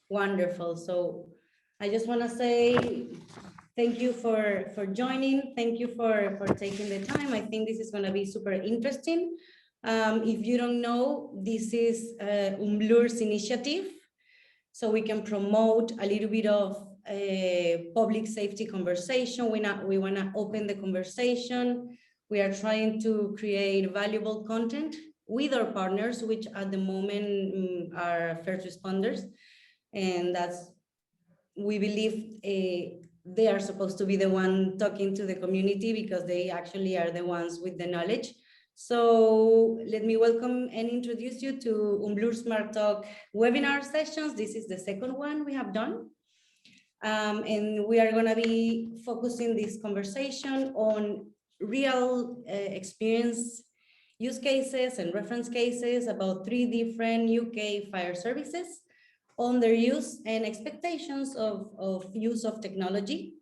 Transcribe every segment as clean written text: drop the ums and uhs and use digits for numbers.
Wonderful. So I just want to say thank you for joining. Thank you for taking the time. I think this is going to be super interesting. If you don't know, this is Unblur's initiative. So we can promote a little bit of a public safety conversation. We want to open the conversation. We are trying to create valuable content with our partners, which at the moment are first responders. And that's, we believe they are supposed to be the one talking to the community because they actually are the ones with the knowledge. So let me welcome and introduce you to Unblur Smart Talk webinar sessions. This is the second one we have done. And we are going to be focusing this conversation on real experience use cases and reference cases about 3 different UK fire services on their use and expectations of use of technology.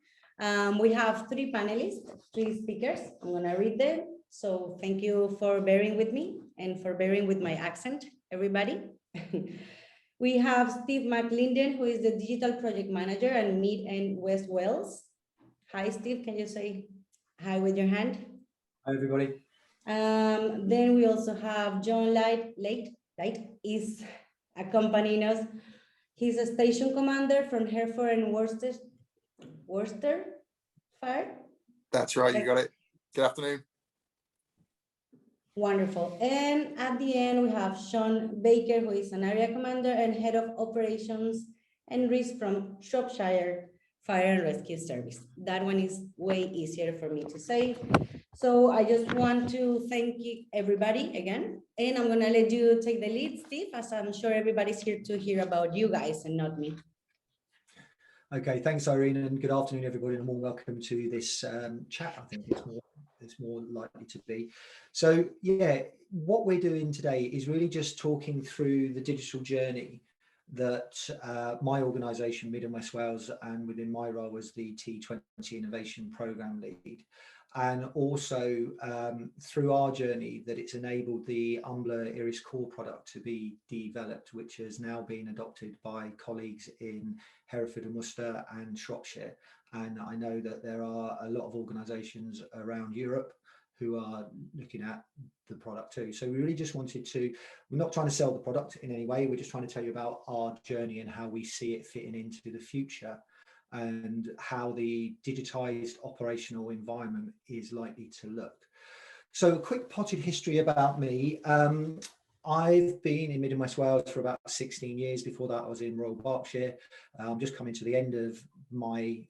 We have 3 panelists, 3 speakers. I'm going to read them. So thank you for bearing with me and for bearing with my accent, everybody. We have Steve McLinden, who is the Digital Project Manager at Mid and West Wales. Hi, Steve, can you say hi with your hand? Hi, everybody. Then we also have Jon Laight. Laight is accompanying us. He's a station commander from Hereford and Worcester Fire. That's right, you got it. Good afternoon. Wonderful. And at the end, we have Shaun Baker, who is an area commander and head of operations and risk from Shropshire Fire and Rescue Service. That one is way easier for me to say. So I just want to thank you, everybody again. And I'm going to let you take the lead, Steve, as I'm sure everybody's here to hear about you guys and not me. Okay, thanks, Irene, and good afternoon, everybody, and a warm welcome to this chat. I think it's more likely to be. So, yeah, what we're doing today is really just talking through the digital journey that my organisation, Mid and West Wales, and within my role as the T20 Innovation Programme Lead, and also through our journey that it's enabled the Unblur Iris Core product to be developed, which has now been adopted by colleagues in Hereford and Worcester and Shropshire. And I know that there are a lot of organisations around Europe who are looking at the product too. So we really just wanted to, we're not trying to sell the product in any way, we're just trying to tell you about our journey and how we see it fitting into the future, and how the digitized operational environment is likely to look. So a quick potted history about me. I've been in Mid and West Wales for about 16 years. Before that, I was in Royal Berkshire. I'm just coming to the end of my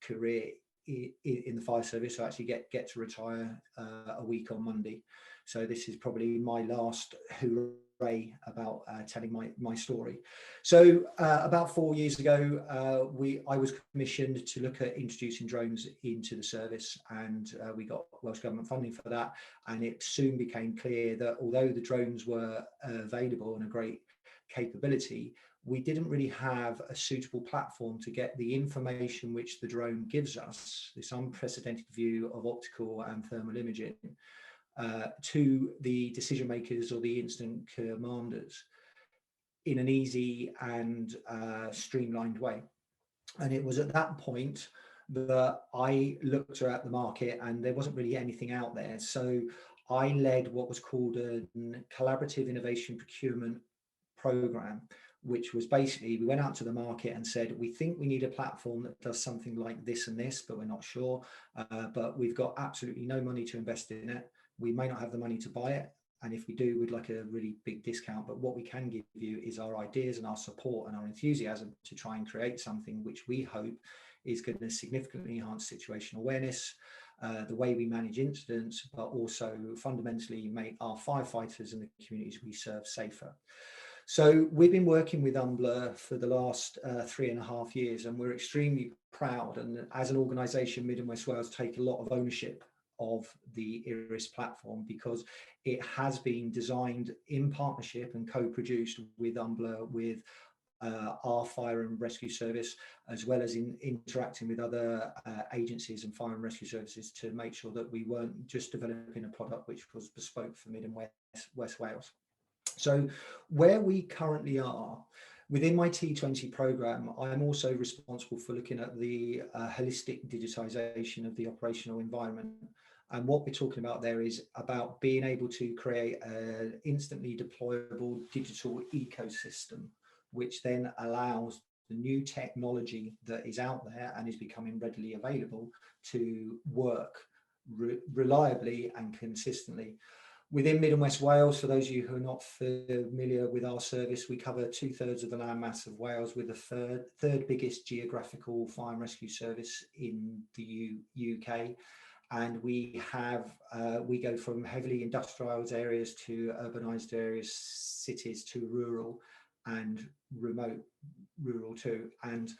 career in the fire service. So I actually get to retire a week on Monday. So this is probably my last hooray about telling my story. So about 4 years ago, I was commissioned to look at introducing drones into the service, and we got Welsh Government funding for that. And it soon became clear that although the drones were available and a great capability, we didn't really have a suitable platform to get the information which the drone gives us, this unprecedented view of optical and thermal imaging, to the decision makers or the incident commanders in an easy and streamlined way. And it was at that point that I looked at the market and there wasn't really anything out there. So I led what was called a collaborative innovation procurement program, which was basically, we went out to the market and said, we think we need a platform that does something like this and this, but we're not sure. But we've got absolutely no money to invest in it. We may not have the money to buy it. And if we do, we'd like a really big discount. But what we can give you is our ideas and our support and our enthusiasm to try and create something which we hope is going to significantly enhance situational awareness, the way we manage incidents, but also fundamentally make our firefighters and the communities we serve safer. So we've been working with Unblur for the last 3.5 years, and we're extremely proud. And as an organisation, Mid and West Wales take a lot of ownership of the Iris platform because it has been designed in partnership and co-produced with Unblur, with our fire and rescue service, as well as in interacting with other agencies and fire and rescue services to make sure that we weren't just developing a product which was bespoke for Mid and West Wales. So where we currently are, Within my T20 program, I'm also responsible for looking at the holistic digitization of the operational environment. And what we're talking about there is about being able to create an instantly deployable digital ecosystem, which then allows the new technology that is out there and is becoming readily available to work reliably and consistently. Within Mid and West Wales, for those of you who are not familiar with our service, we cover 2/3 of the landmass of Wales, with the third biggest geographical fire and rescue service in the UK. And we go from heavily industrialised areas to urbanised areas, cities to rural and remote rural too. And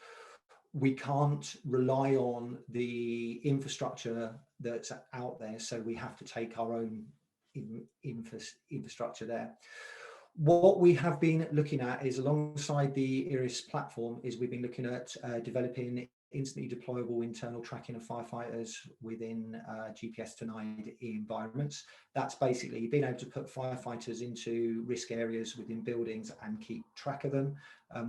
we can't rely on the infrastructure that's out there, so we have to take our own infrastructure there. What we have been looking at is, alongside the IRIS platform, is we've been looking at developing instantly deployable internal tracking of firefighters within GPS denied environments. That's basically being able to put firefighters into risk areas within buildings and keep track of them.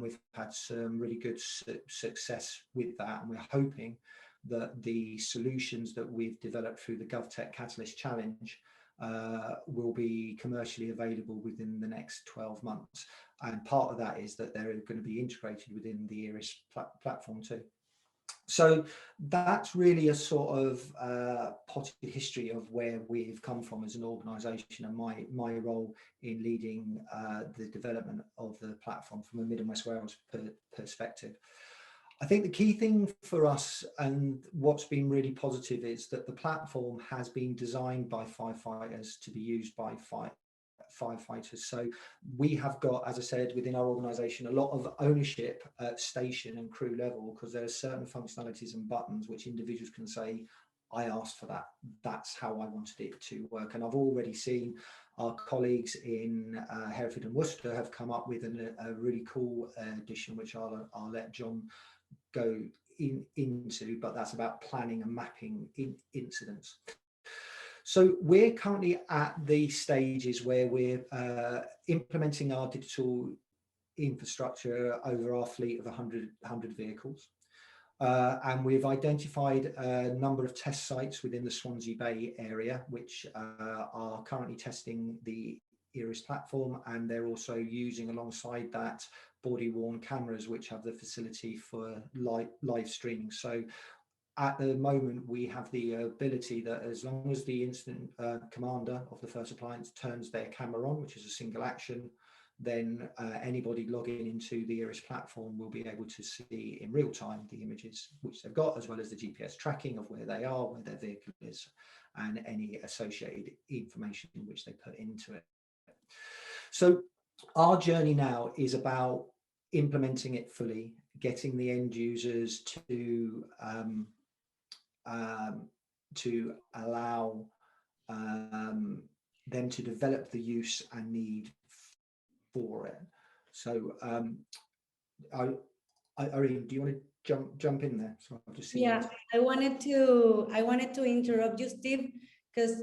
We've had some really good success with that, and we're hoping that the solutions that we've developed through the GovTech Catalyst Challenge will be commercially available within the next 12 months. And part of that is that they're going to be integrated within the IRIS platform too. So that's really a sort of potted history of where we've come from as an organisation, and my role in leading the development of the platform from a Mid and West Wales perspective. I think the key thing for us, and what's been really positive, is that the platform has been designed by firefighters to be used by firefighters. So we have got, as I said, within our organisation, a lot of ownership at station and crew level, because there are certain functionalities and buttons which individuals can say, I asked for that, that's how I wanted it to work. And I've already seen our colleagues in Hereford and Worcester have come up with a really cool addition, which I'll let Jon go into, but that's about planning and mapping incidents. So we're currently at the stages where we're implementing our digital infrastructure over our fleet of 100 vehicles. And we've identified a number of test sites within the Swansea Bay area, which are currently testing the IRIS platform, and they're also using, alongside that, body-worn cameras, which have the facility for live streaming. So at the moment, we have the ability that as long as the incident commander of the first appliance turns their camera on, which is a single action, then anybody logging into the IRIS platform will be able to see in real time the images which they've got, as well as the GPS tracking of where they are, where their vehicle is, and any associated information which they put into it. So our journey now is about implementing it fully, getting the end users to allow them to develop the use and need for it. So Irene, do you want to jump in there? So I'll just see. Yeah, I wanted to interrupt you, Steve, because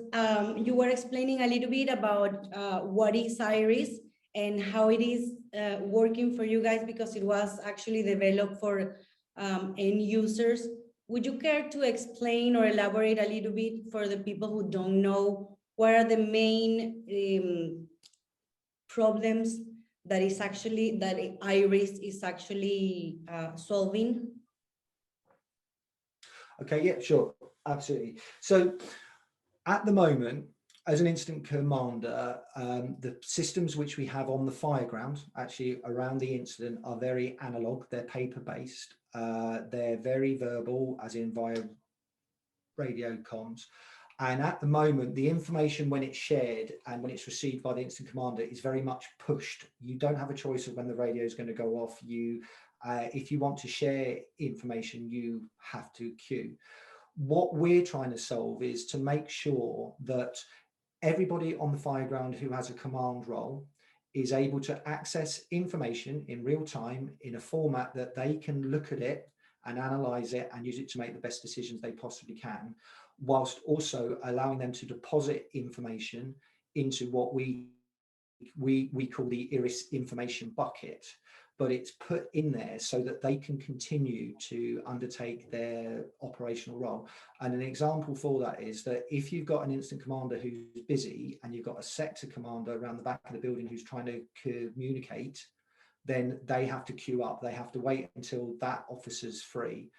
you were explaining a little bit about what is IRIS and how it is working for you guys, because it was actually developed for end users. Would you care to explain or elaborate a little bit for the people who don't know what are the main problems that IRIS is actually solving? Okay, yeah, sure, absolutely. So at the moment, as an incident commander, the systems which we have on the fireground, actually around the incident, are very analog. They're paper-based. They're very verbal, as in via radio comms. And at the moment, the information, when it's shared and when it's received by the incident commander, is very much pushed. You don't have a choice of when the radio is going to go off. If you want to share information, you have to queue. What we're trying to solve is to make sure that everybody on the fireground who has a command role is able to access information in real time in a format that they can look at it and analyze it and use it to make the best decisions they possibly can, whilst also allowing them to deposit information into what we call the IRIS information bucket. but it's put in there so that they can continue to undertake their operational role. And an example for that is that if you've got an incident commander who's busy and you've got a sector commander around the back of the building who's trying to communicate, then they have to queue up. They have to wait until that officer's free.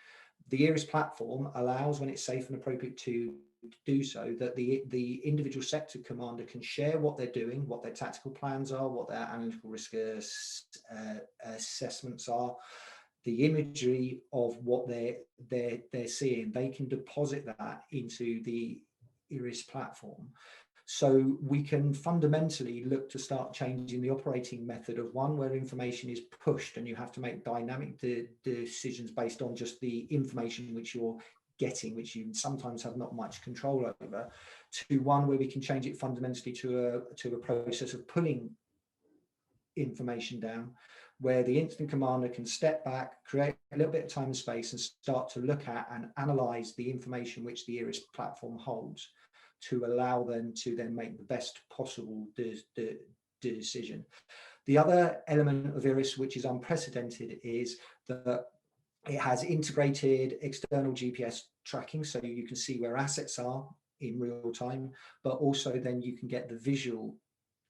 The IRIS platform allows, when it's safe and appropriate to do so, that the individual sector commander can share what they're doing, what their tactical plans are, what their analytical risk assessments are, the imagery of what they're seeing. They can deposit that into the IRIS platform. So we can fundamentally look to start changing the operating method of one where information is pushed and you have to make dynamic decisions based on just the information which you're getting, which you sometimes have not much control over, to one where we can change it fundamentally to a process of pulling information down, where the incident commander can step back, create a little bit of time and space, and start to look at and analyze the information which the IRIS platform holds, to allow them to then make the best possible decision. The other element of IRIS, which is unprecedented, is that it has integrated external GPS tracking, so you can see where assets are in real time, but also then you can get the visual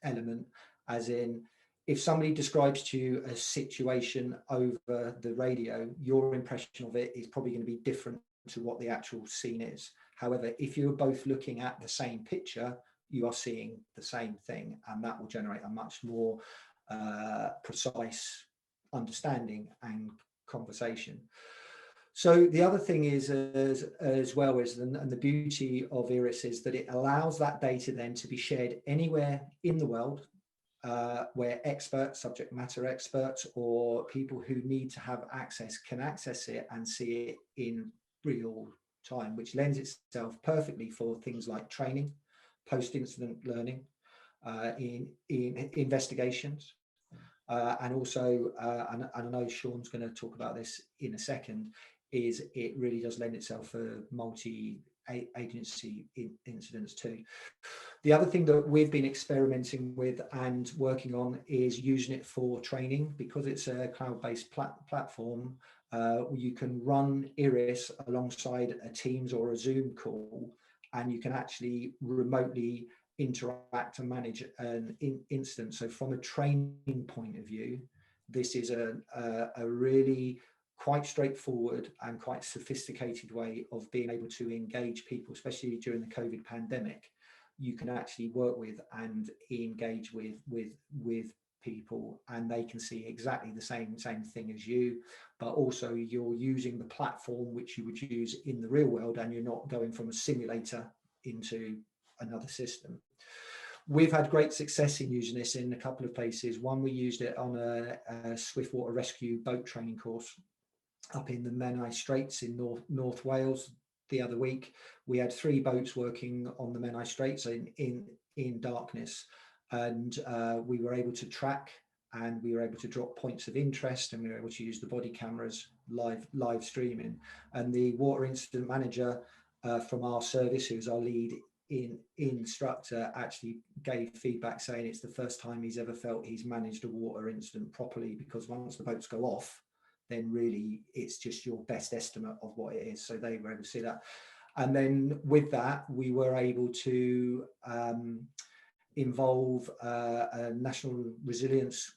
element, as in, if somebody describes to you a situation over the radio, your impression of it is probably going to be different to what the actual scene is. However, if you're both looking at the same picture, you are seeing the same thing, and that will generate a much more precise understanding and conversation. So the other thing is as well is, and the beauty of IRIS is that it allows that data then to be shared anywhere in the world, where experts, subject matter experts, or people who need to have access can access it and see it in real time, which lends itself perfectly for things like training, post-incident learning, in investigations, and also, and I know Shaun's going to talk about this in a second, is it really does lend itself for multi-agency incidents too. The other thing that we've been experimenting with and working on is using it for training, because it's a cloud-based platform. You can run IRIS alongside a Teams or a Zoom call, and you can actually remotely interact and manage an incident. So from a training point of view, this is a really quite straightforward and quite sophisticated way of being able to engage people, especially during the COVID pandemic. You can actually work with and engage with people, and they can see exactly the same thing as you, but also you're using the platform which you would use in the real world, and you're not going from a simulator into another system. We've had great success in using this in a couple of places. One, we used it on a swiftwater rescue boat training course up in the Menai Straits in North Wales. The other week, we had 3 boats working on the Menai Straits in darkness, and we were able to track, and we were able to drop points of interest, and we were able to use the body cameras live streaming. And the water incident manager from our service, who's our lead instructor, actually gave feedback saying it's the first time he's ever felt he's managed a water incident properly, because once the boats go off, then really it's just your best estimate of what it is. So they were able to see that. And then with that, we were able to involve a national resilience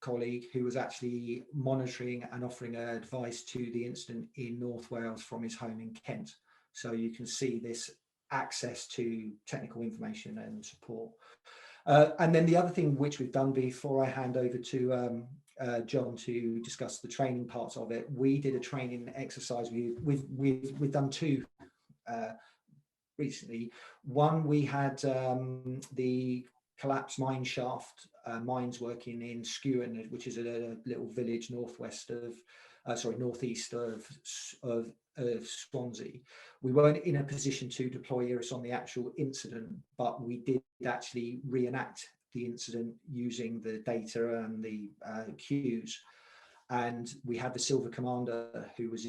colleague who was actually monitoring and offering advice to the incident in North Wales from his home in Kent. So you can see this access to technical information and support. And then the other thing which we've done, before I hand over to Jon to discuss the training parts of it, we did a training exercise. We've done 2 recently. One, we had the collapsed mine shaft mines working in Skewen, which is a little village northeast of Swansea. We weren't in a position to deploy IRIS on the actual incident, but we did actually reenact the incident using the data and the cues. And we had the Silver Commander who was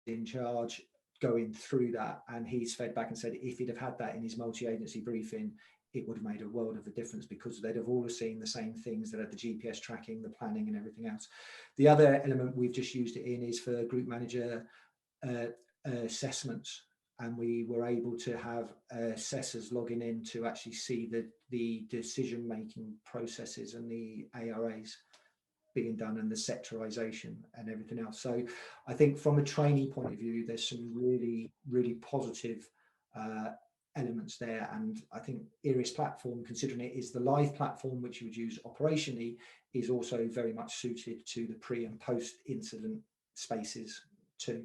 in charge going through that, and he's fed back and said if he'd have had that in his multi-agency briefing, it would have made a world of a difference, because they'd have all seen the same things that had the GPS tracking, the planning and everything else. The other element we've just used it in is for group manager assessments, and we were able to have assessors logging in to actually see the decision making processes and the ARAs being done, and the sectorization and everything else. So I think from a training point of view, there's some really positive elements there. And I think IRIS platform, considering it is the live platform which you would use operationally, is also very much suited to the pre and post incident spaces too.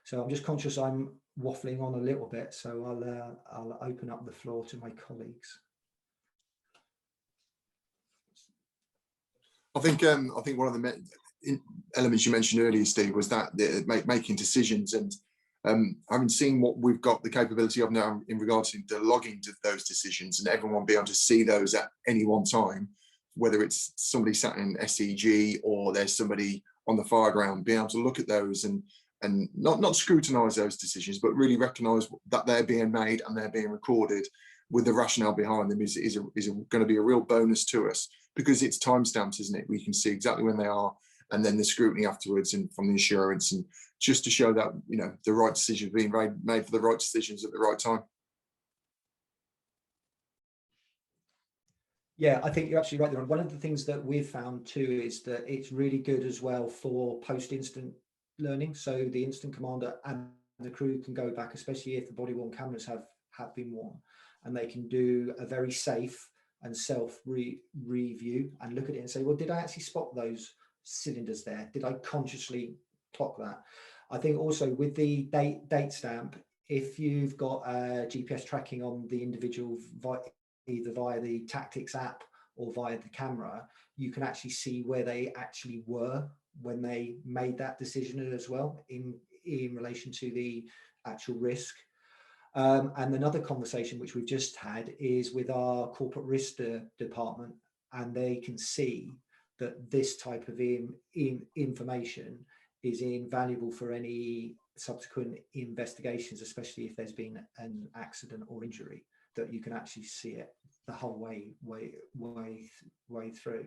So I'm just conscious I'm waffling on a little bit, so I'll open up the floor to my colleagues. I think one of the elements you mentioned earlier, Steve, was that making decisions, and having seen what we've got the capability of now in regards to the logging to those decisions, and everyone be able to see those at any one time, whether it's somebody sat in SEG or there's somebody on the fire ground, being able to look at those and not scrutinise those decisions, but really recognise that they're being made and they're being recorded with the rationale behind them is going to be a real bonus to us, because it's timestamped, isn't it? We can see exactly when they are, and then the scrutiny afterwards, and from the insurance, and just to show that, you know, the right decisions being made for the right decisions at the right time. Yeah, I think you're absolutely right there. One of the things that we've found too is that it's really good as well for post-incident learning. So the incident commander and the crew can go back, especially if the body-worn cameras have been worn, and they can do a very safe and self-review and look at it and say, well, did I actually spot those cylinders there? Did I consciously clock that? I think also with the date stamp, if you've got GPS tracking on the individual, either via the Tactics app or via the camera, you can actually see where they actually were when they made that decision as well in relation to the actual risk. And another conversation which we've just had is with our corporate risk department, and they can see that this type of information is invaluable for any subsequent investigations, especially if there's been an accident or injury, that you can actually see it the whole way through.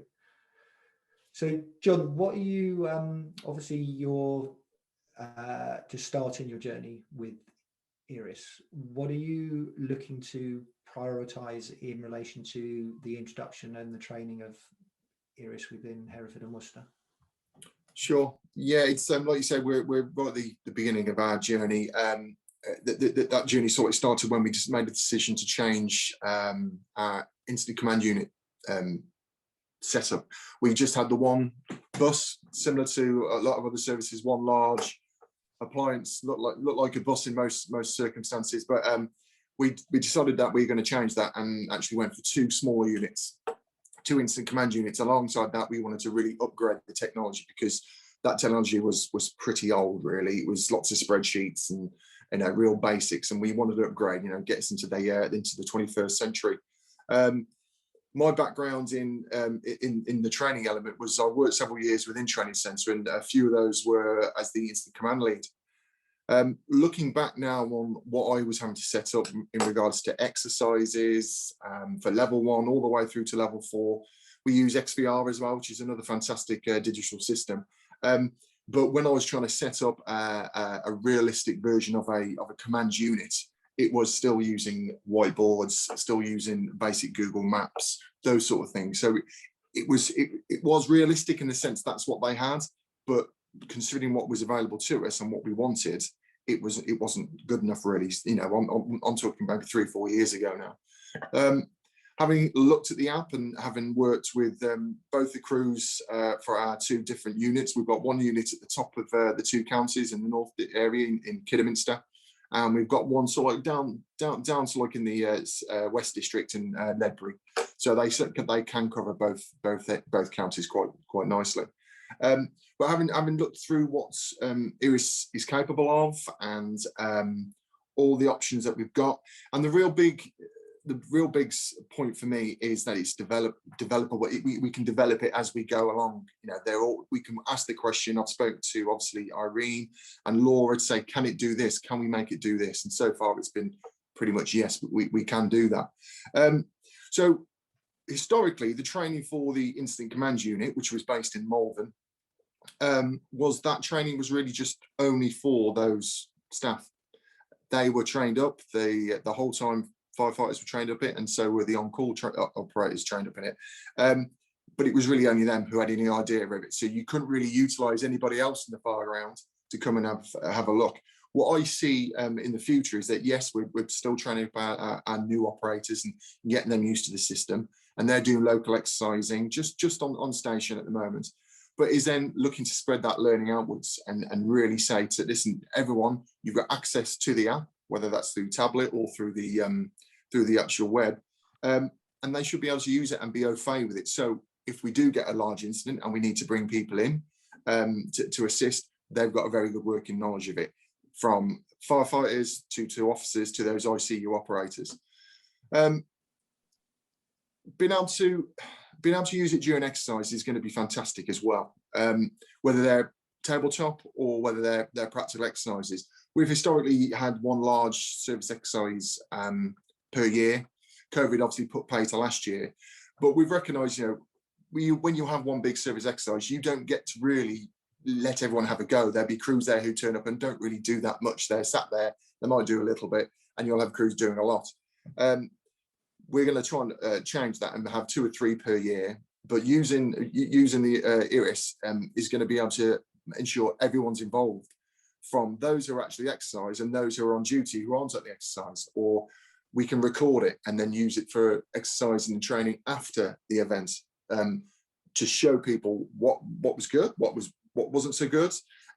So, John, what are you, obviously you're just starting your journey with IRIS. What are you looking to prioritize in relation to the introduction and the training of IRIS within Hereford and Worcester? Sure. Yeah, it's like you said, we're right at the beginning of our journey. That journey sort of started when we just made the decision to change our incident command unit setup. We just had the one bus, similar to a lot of other services, one large appliance, look like a bus in most circumstances, but we decided that we were going to change that, and actually went for two smaller units, two incident command units. Alongside that, we wanted to really upgrade the technology, because that technology was pretty old, really. It was lots of spreadsheets and real basics, and we wanted to upgrade, get us into the 21st century. My background in the training element was I worked several years within Training Centre, and a few of those were as the incident command lead. Looking back now on what I was having to set up in regards to exercises for level 1 all the way through to level 4, we use XVR as well, which is another fantastic digital system. But when I was trying to set up a realistic version of a command unit, it was still using whiteboards, still using basic Google Maps, those sort of things. So it was realistic in the sense that's what they had, but considering what was available to us and what we wanted, it wasn't good enough, really. I'm talking maybe 3 or 4 years ago now. Having looked at the app and having worked with both the crews for our 2 different units, we've got one unit at the top of the 2 counties in the north area in Kidderminster, and we've got one sort of down to like in the West District in Ledbury. So they can cover both counties quite nicely. But having looked through what IRIS is capable of, and all the options that we've got, and the real big point for me is that it's developable. We can develop it as we go along. We can ask the question. I've spoken to obviously Irene and Laura to say, can it do this? Can we make it do this? And so far it's been pretty much yes, we can do that. So historically, the training for the Incident Command Unit, which was based in Malvern, was that training was really just only for those staff. They were trained up, the whole time firefighters were trained up it, and so were the on-call operators trained up in it. But it was really only them who had any idea of it. So you couldn't really utilize anybody else in the fire ground to come and have a look. What I see in the future is that, yes, we're still training up our new operators and getting them used to the system, and they're doing local exercising just on station at the moment, but is then looking to spread that learning outwards and really say to, listen, everyone, you've got access to the app, whether that's through tablet or through the actual web, and they should be able to use it and be au fait with it. So if we do get a large incident and we need to bring people in to assist, they've got a very good working knowledge of it, from firefighters to officers to those ICU operators. Being able to use it during exercise is going to be fantastic as well, whether they're tabletop or whether they're practical exercises. We've historically had one large service exercise per year. COVID obviously put pay to last year, but we've recognised, when you have one big service exercise, you don't get to really let everyone have a go. There'll be crews there who turn up and don't really do that much. They're sat there, they might do a little bit, and you'll have crews doing a lot. We're going to try and change that and have 2 or 3 per year, but using the IRIS is going to be able to ensure everyone's involved, from those who are actually exercise and those who are on duty who aren't at the exercise, or we can record it and then use it for exercising and training after the event, to show people what was good, what wasn't so good,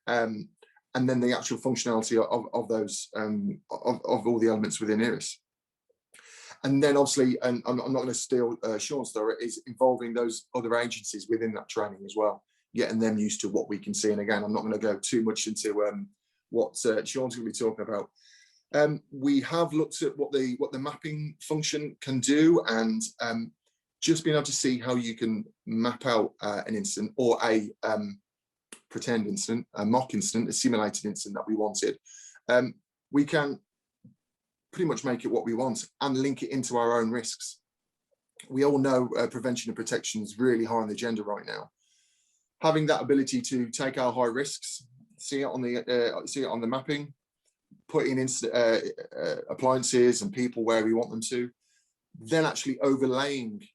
and then the actual functionality of those of all the elements within IRIS. And then obviously, and I'm not going to steal Shaun's story, is involving those other agencies within that training as well, getting them used to what we can see. And again, I'm not going to go too much into what Shaun's going to be talking about. We have looked at what the mapping function can do, and just being able to see how you can map out an incident, or a pretend incident, a mock incident, a simulated incident that we wanted. We can pretty much make it what we want and link it into our own risks. We all know prevention and protection is really high on the agenda right now. Having that ability to take our high risks, see it on the mapping, put in appliances and people where we want them to, then actually overlaying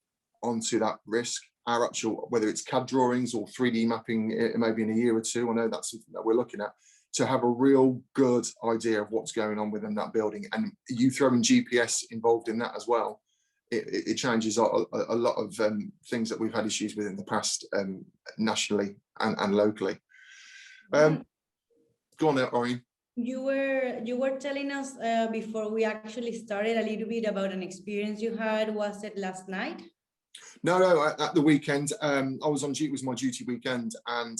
onto that risk our actual, whether it's CAD drawings or 3D mapping, maybe in a year or 2. I know that's something that we're looking at, to have a real good idea of what's going on within that building. And you throwing GPS involved in that as well, it changes a lot of things that we've had issues with in the past, nationally and locally. Go on there, Ori. You were telling us before we actually started a little bit about an experience you had. Was it last night? No, at the weekend. I was on duty. It was my duty weekend, and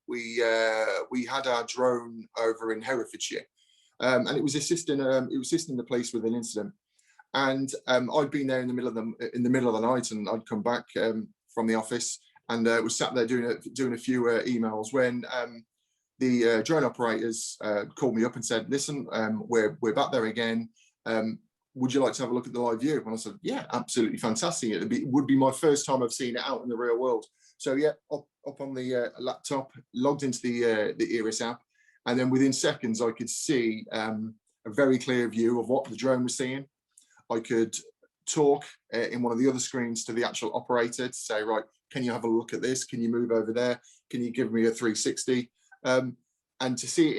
we had our drone over in Herefordshire, and it was assisting the police with an incident. And I'd been there in the middle of the night, and I'd come back from the office, and was sat there doing a few emails when the drone operators called me up and said, "Listen, we're back there again. Would you like to have a look at the live view?" And I said, "Yeah, absolutely fantastic. It would be my first time I've seen it out in the real world." So yeah, up on the laptop, logged into the IRIS app, and then within seconds I could see a very clear view of what the drone was seeing. I could talk in one of the other screens to the actual operator to say, "Right, can you have a look at this? Can you move over there? Can you give me a 360?" And to see it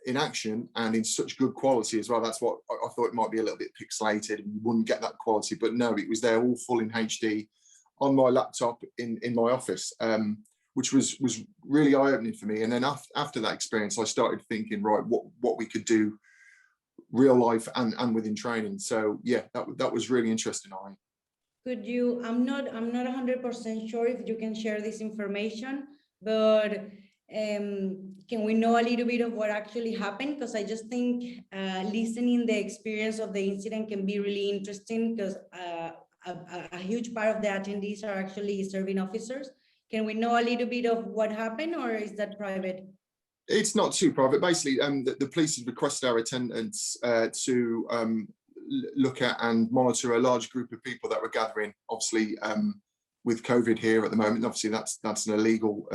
in action and in such good quality as well. That's what I thought. It might be a little bit pixelated and you wouldn't get that quality, but no, it was there all full in HD on my laptop in my office, which was really eye-opening for me. And then after that experience, I started thinking, right, what we could do real life and within training. So yeah, that was really interesting. Could you, I'm not 100% sure if you can share this information, but can we know a little bit of what actually happened? Because I just think listening the experience of the incident can be really interesting, because a huge part of the attendees are actually serving officers. Can we know a little bit of what happened, or is that private? It's not too private. Basically, the police have requested our attendance to look at and monitor a large group of people that were gathering, obviously with COVID here at the moment. Obviously that's an illegal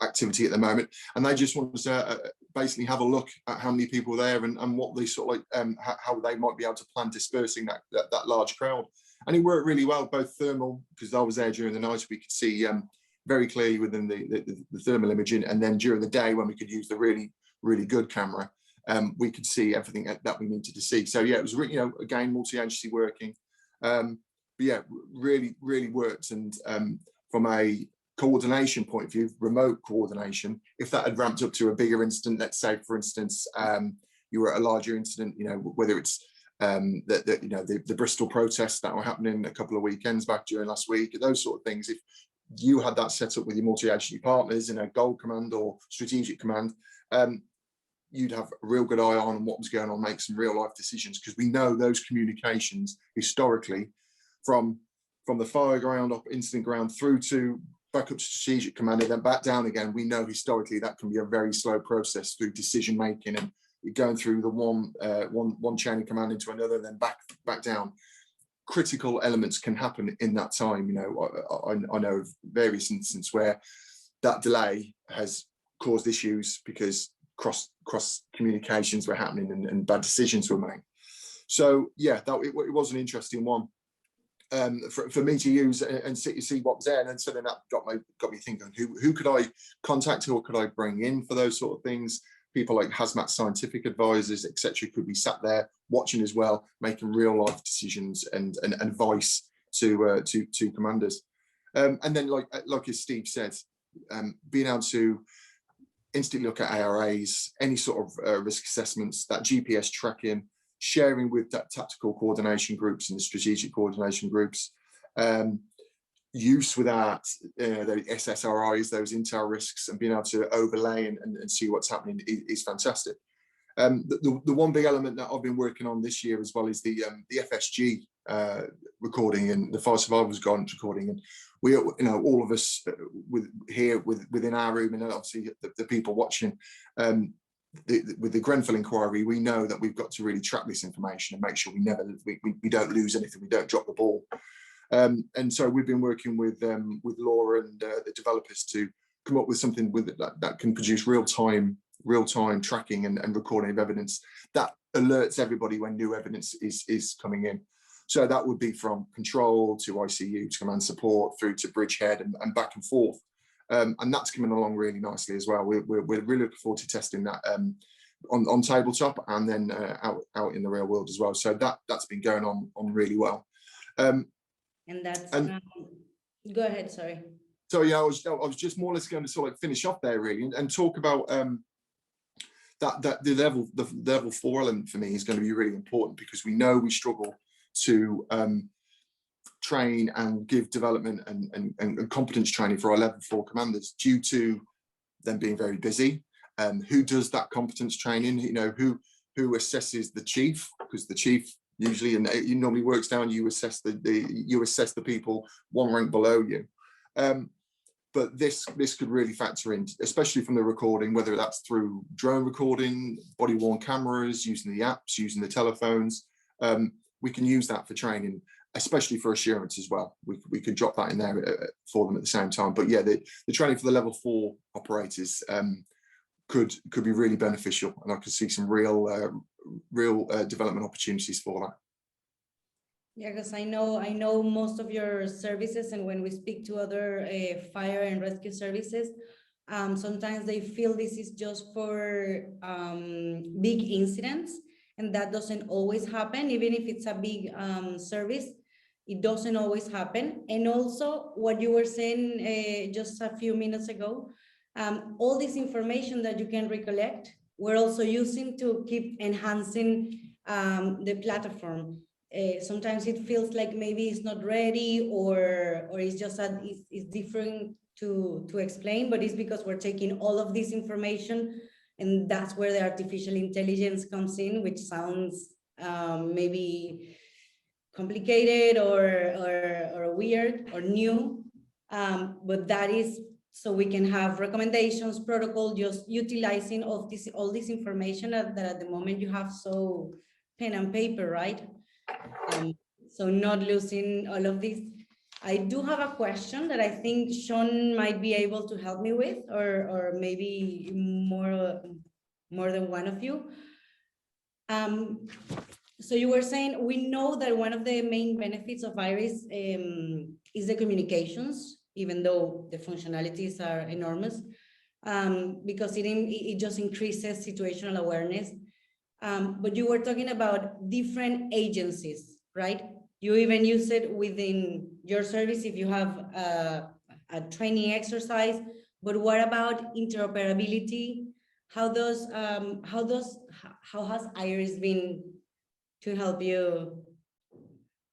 activity at the moment, and they just wanted to basically have a look at how many people were there and what they sort of like how they might be able to plan dispersing that large crowd. And it worked really well, both thermal, because I was there during the night, we could see very clearly within the thermal imaging, and then during the day when we could use the really good camera, we could see everything that we needed to see. So yeah, it was again multi-agency working, but yeah, really worked. And from a coordination point of view, remote coordination, if that had ramped up to a bigger incident, let's say for instance you were at a larger incident, whether it's the Bristol protests that were happening a couple of weekends back during last week, those sort of things, if you had that set up with your multi-agency partners in a goal command or strategic command, you'd have a real good eye on what was going on, make some real life decisions, because we know those communications historically from the fire ground up incident ground through to back up to strategic command and then back down again. We know historically that can be a very slow process through decision making, and you're going through the one chain of command into another, then back down. Critical elements can happen in that time. I know of various instances where that delay has caused issues because cross communications were happening and bad decisions were made. So yeah, it was an interesting one for me to use and see what was there. And then so then that got me thinking, who could I contact, who could I bring in for those sort of things? People like hazmat scientific advisors, etc., could be sat there watching as well, making real life decisions and advice to commanders. And then like as Steve said, being able to instantly look at ARAs, any sort of risk assessments, that GPS tracking, sharing with that tactical coordination groups and the strategic coordination groups, use with that, the SSRIs, those intel risks, and being able to overlay and see what's happening is fantastic. The one big element that I've been working on this year as well is the FSG recording and the Fire Survivors Guidance recording. And we, all of us within our room, and obviously the people watching, with the Grenfell inquiry, we know that we've got to really track this information and make sure we don't lose anything, we don't drop the ball. And so we've been working with Laura and the developers to come up with something that can produce real-time tracking and recording of evidence that alerts everybody when new evidence is coming in. So that would be from control to ICU to command support through to bridgehead and back and forth. And that's coming along really nicely as well. We're really looking forward to testing that on tabletop and then out in the real world as well. So that's been going on really well. And that's go ahead, sorry. So yeah, I was just more or less going to sort of finish off there really and talk about that the level 4 element for me is going to be really important, because we know we struggle to train and give development and competence training for our level 4 commanders due to them being very busy. Who does that competence training? Who assesses the chief? Because the chief usually, and it normally works down, you assess the people one rank below you. But this could really factor in, especially from the recording, whether that's through drone recording, body-worn cameras, using the apps, using the telephones. We can use that for training, especially for assurance as well. We could drop that in there for them at the same time. But yeah, the training for the level 4 operators could be really beneficial, and I could see some real development opportunities for that. Yeah, because I know most of your services, and when we speak to other fire and rescue services, sometimes they feel this is just for big incidents, and that doesn't always happen. Even if it's a big service, it doesn't always happen. And also what you were saying just a few minutes ago, all this information that you can recollect, we're also using to keep enhancing the platform. Sometimes it feels like maybe it's not ready, or it's just that it's different to explain, but it's because we're taking all of this information, and that's where the artificial intelligence comes in, which sounds maybe complicated or weird or new, but that is so we can have recommendations, protocol, just utilizing all this information that at the moment you have so pen and paper, right? So not losing all of this. I do have a question that I think Shaun might be able to help me with, or maybe more than one of you. So you were saying, we know that one of the main benefits of Iris is the communications, even though the functionalities are enormous, because it just increases situational awareness. But you were talking about different agencies, right? You even use it within your service if you have a training exercise. But what about interoperability? How has Iris been to help you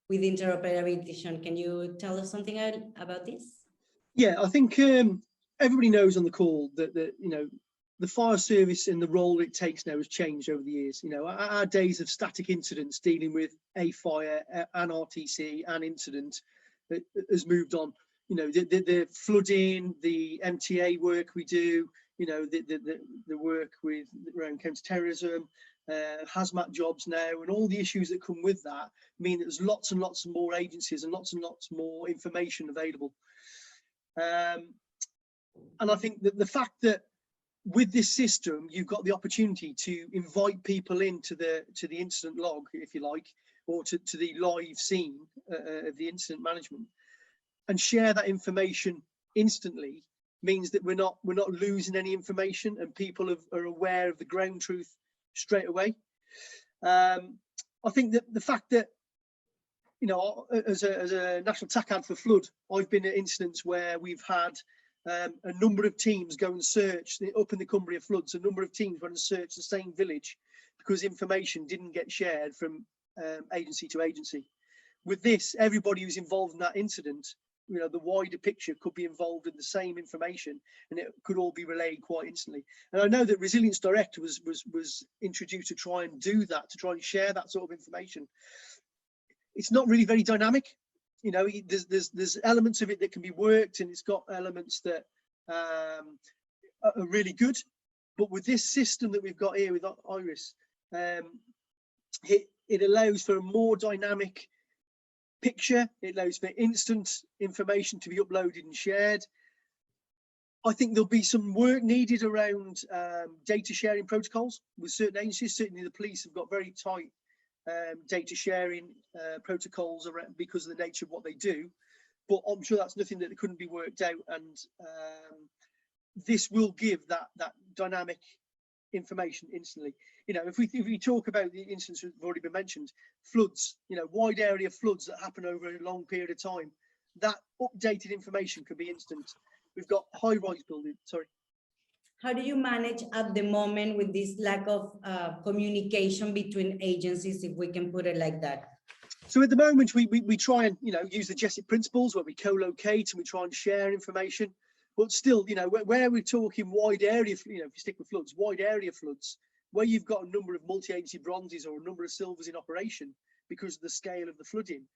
with interoperability? Shaun, can you tell us something about this? Yeah, I think everybody knows on the call that you know, the fire service and the role it takes now has changed over the years. You know, our days of static incidents dealing with a fire, an RTC, an incident has moved on. You know, the flooding, the MTA work we do, you know, the work with around counter-terrorism, hazmat jobs now, and all the issues that come with that mean that there's lots and lots more agencies and lots more information available. And I think that the fact that with this system, you've got the opportunity to invite people into the incident log, if you like, or to the live scene of the incident management, and share that information instantly, means that we're not losing any information, and people are aware of the ground truth straight away. I think that the fact that, you know, as a national TACAD for flood, I've been at incidents where we've had a number of teams go and search up in the Cumbria floods. A number of teams went and searched the same village because information didn't get shared from agency to agency. With this, everybody who's involved in that incident, you know, the wider picture could be involved in the same information, and it could all be relayed quite instantly. And I know that Resilience Direct was introduced to try and do that, to try and share that sort of information. It's not really very dynamic. You know, there's elements of it that can be worked, and it's got elements that are really good. But with this system that we've got here with Iris, it allows for a more dynamic picture. It allows for instant information to be uploaded and shared. I think there'll be some work needed around data sharing protocols with certain agencies. Certainly the police have got very tight data sharing protocols around because of the nature of what they do, but I'm sure that's nothing that couldn't be worked out, and this will give that dynamic information instantly. You know, if we talk about the incidents that have already been mentioned, floods, you know, wide area floods that happen over a long period of time, that updated information could be instant. We've got high-rise building, sorry. How do you manage at the moment with this lack of communication between agencies, if we can put it like that? So at the moment, we try and, you know, use the JESIP principles where we co-locate and we try and share information. But still, you know, where we're talking wide area, you know, if you stick with floods, wide area floods, where you've got a number of multi-agency bronzes or a number of silvers in operation because of the scale of the flooding,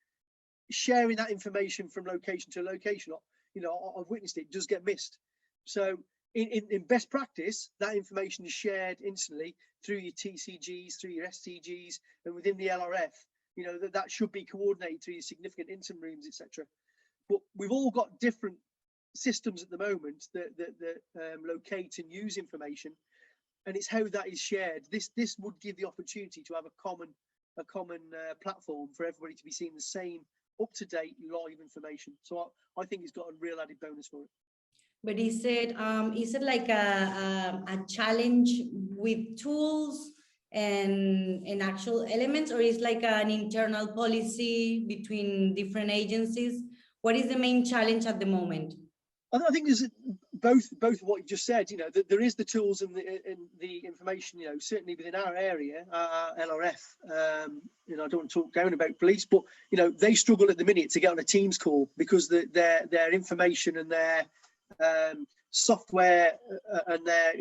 sharing that information from location to location, you know, I've witnessed it, does get missed. So in best practice, that information is shared instantly through your TCGs, through your STGs, and within the LRF. You know, that should be coordinated through your significant incident rooms, etc. But we've all got different systems at the moment that locate and use information, and it's how that is shared. This would give the opportunity to have a common platform for everybody to be seeing the same up-to-date live information. So I think it's got a real added bonus for it. But is it like a challenge with tools and actual elements, or is like an internal policy between different agencies? What is the main challenge at the moment? I think there's both of what you just said. You know, there is the tools and the information. You know, certainly within our area, our LRF. You know, I don't want to talk down about police, but you know, they struggle at the minute to get on a Teams call because their information and their software and their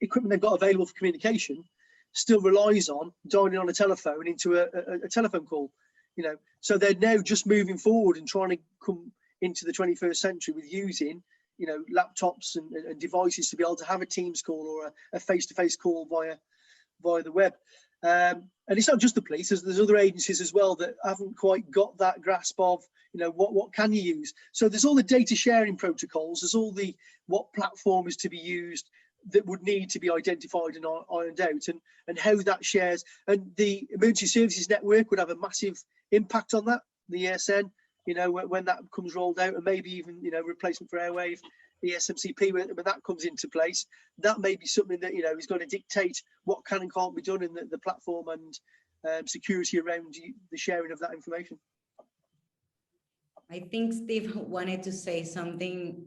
equipment they've got available for communication still relies on dialing on a telephone into a telephone call. You know, so they're now just moving forward and trying to come into the 21st century with using, you know, laptops and devices to be able to have a Teams call or a face-to-face call via the web. And it's not just the police, there's other agencies as well that haven't quite got that grasp of, you know, what can you use. So there's all the data sharing protocols, there's all the what platform is to be used that would need to be identified and ironed out, and how that shares. And the emergency services network would have a massive impact on that, the ESN, you know, when that comes rolled out, and maybe even, you know, replacement for Airwave, the SMCP, when that comes into place, that may be something that, you know, is going to dictate what can and can't be done in the platform and security around the sharing of that information. I think Steve wanted to say something.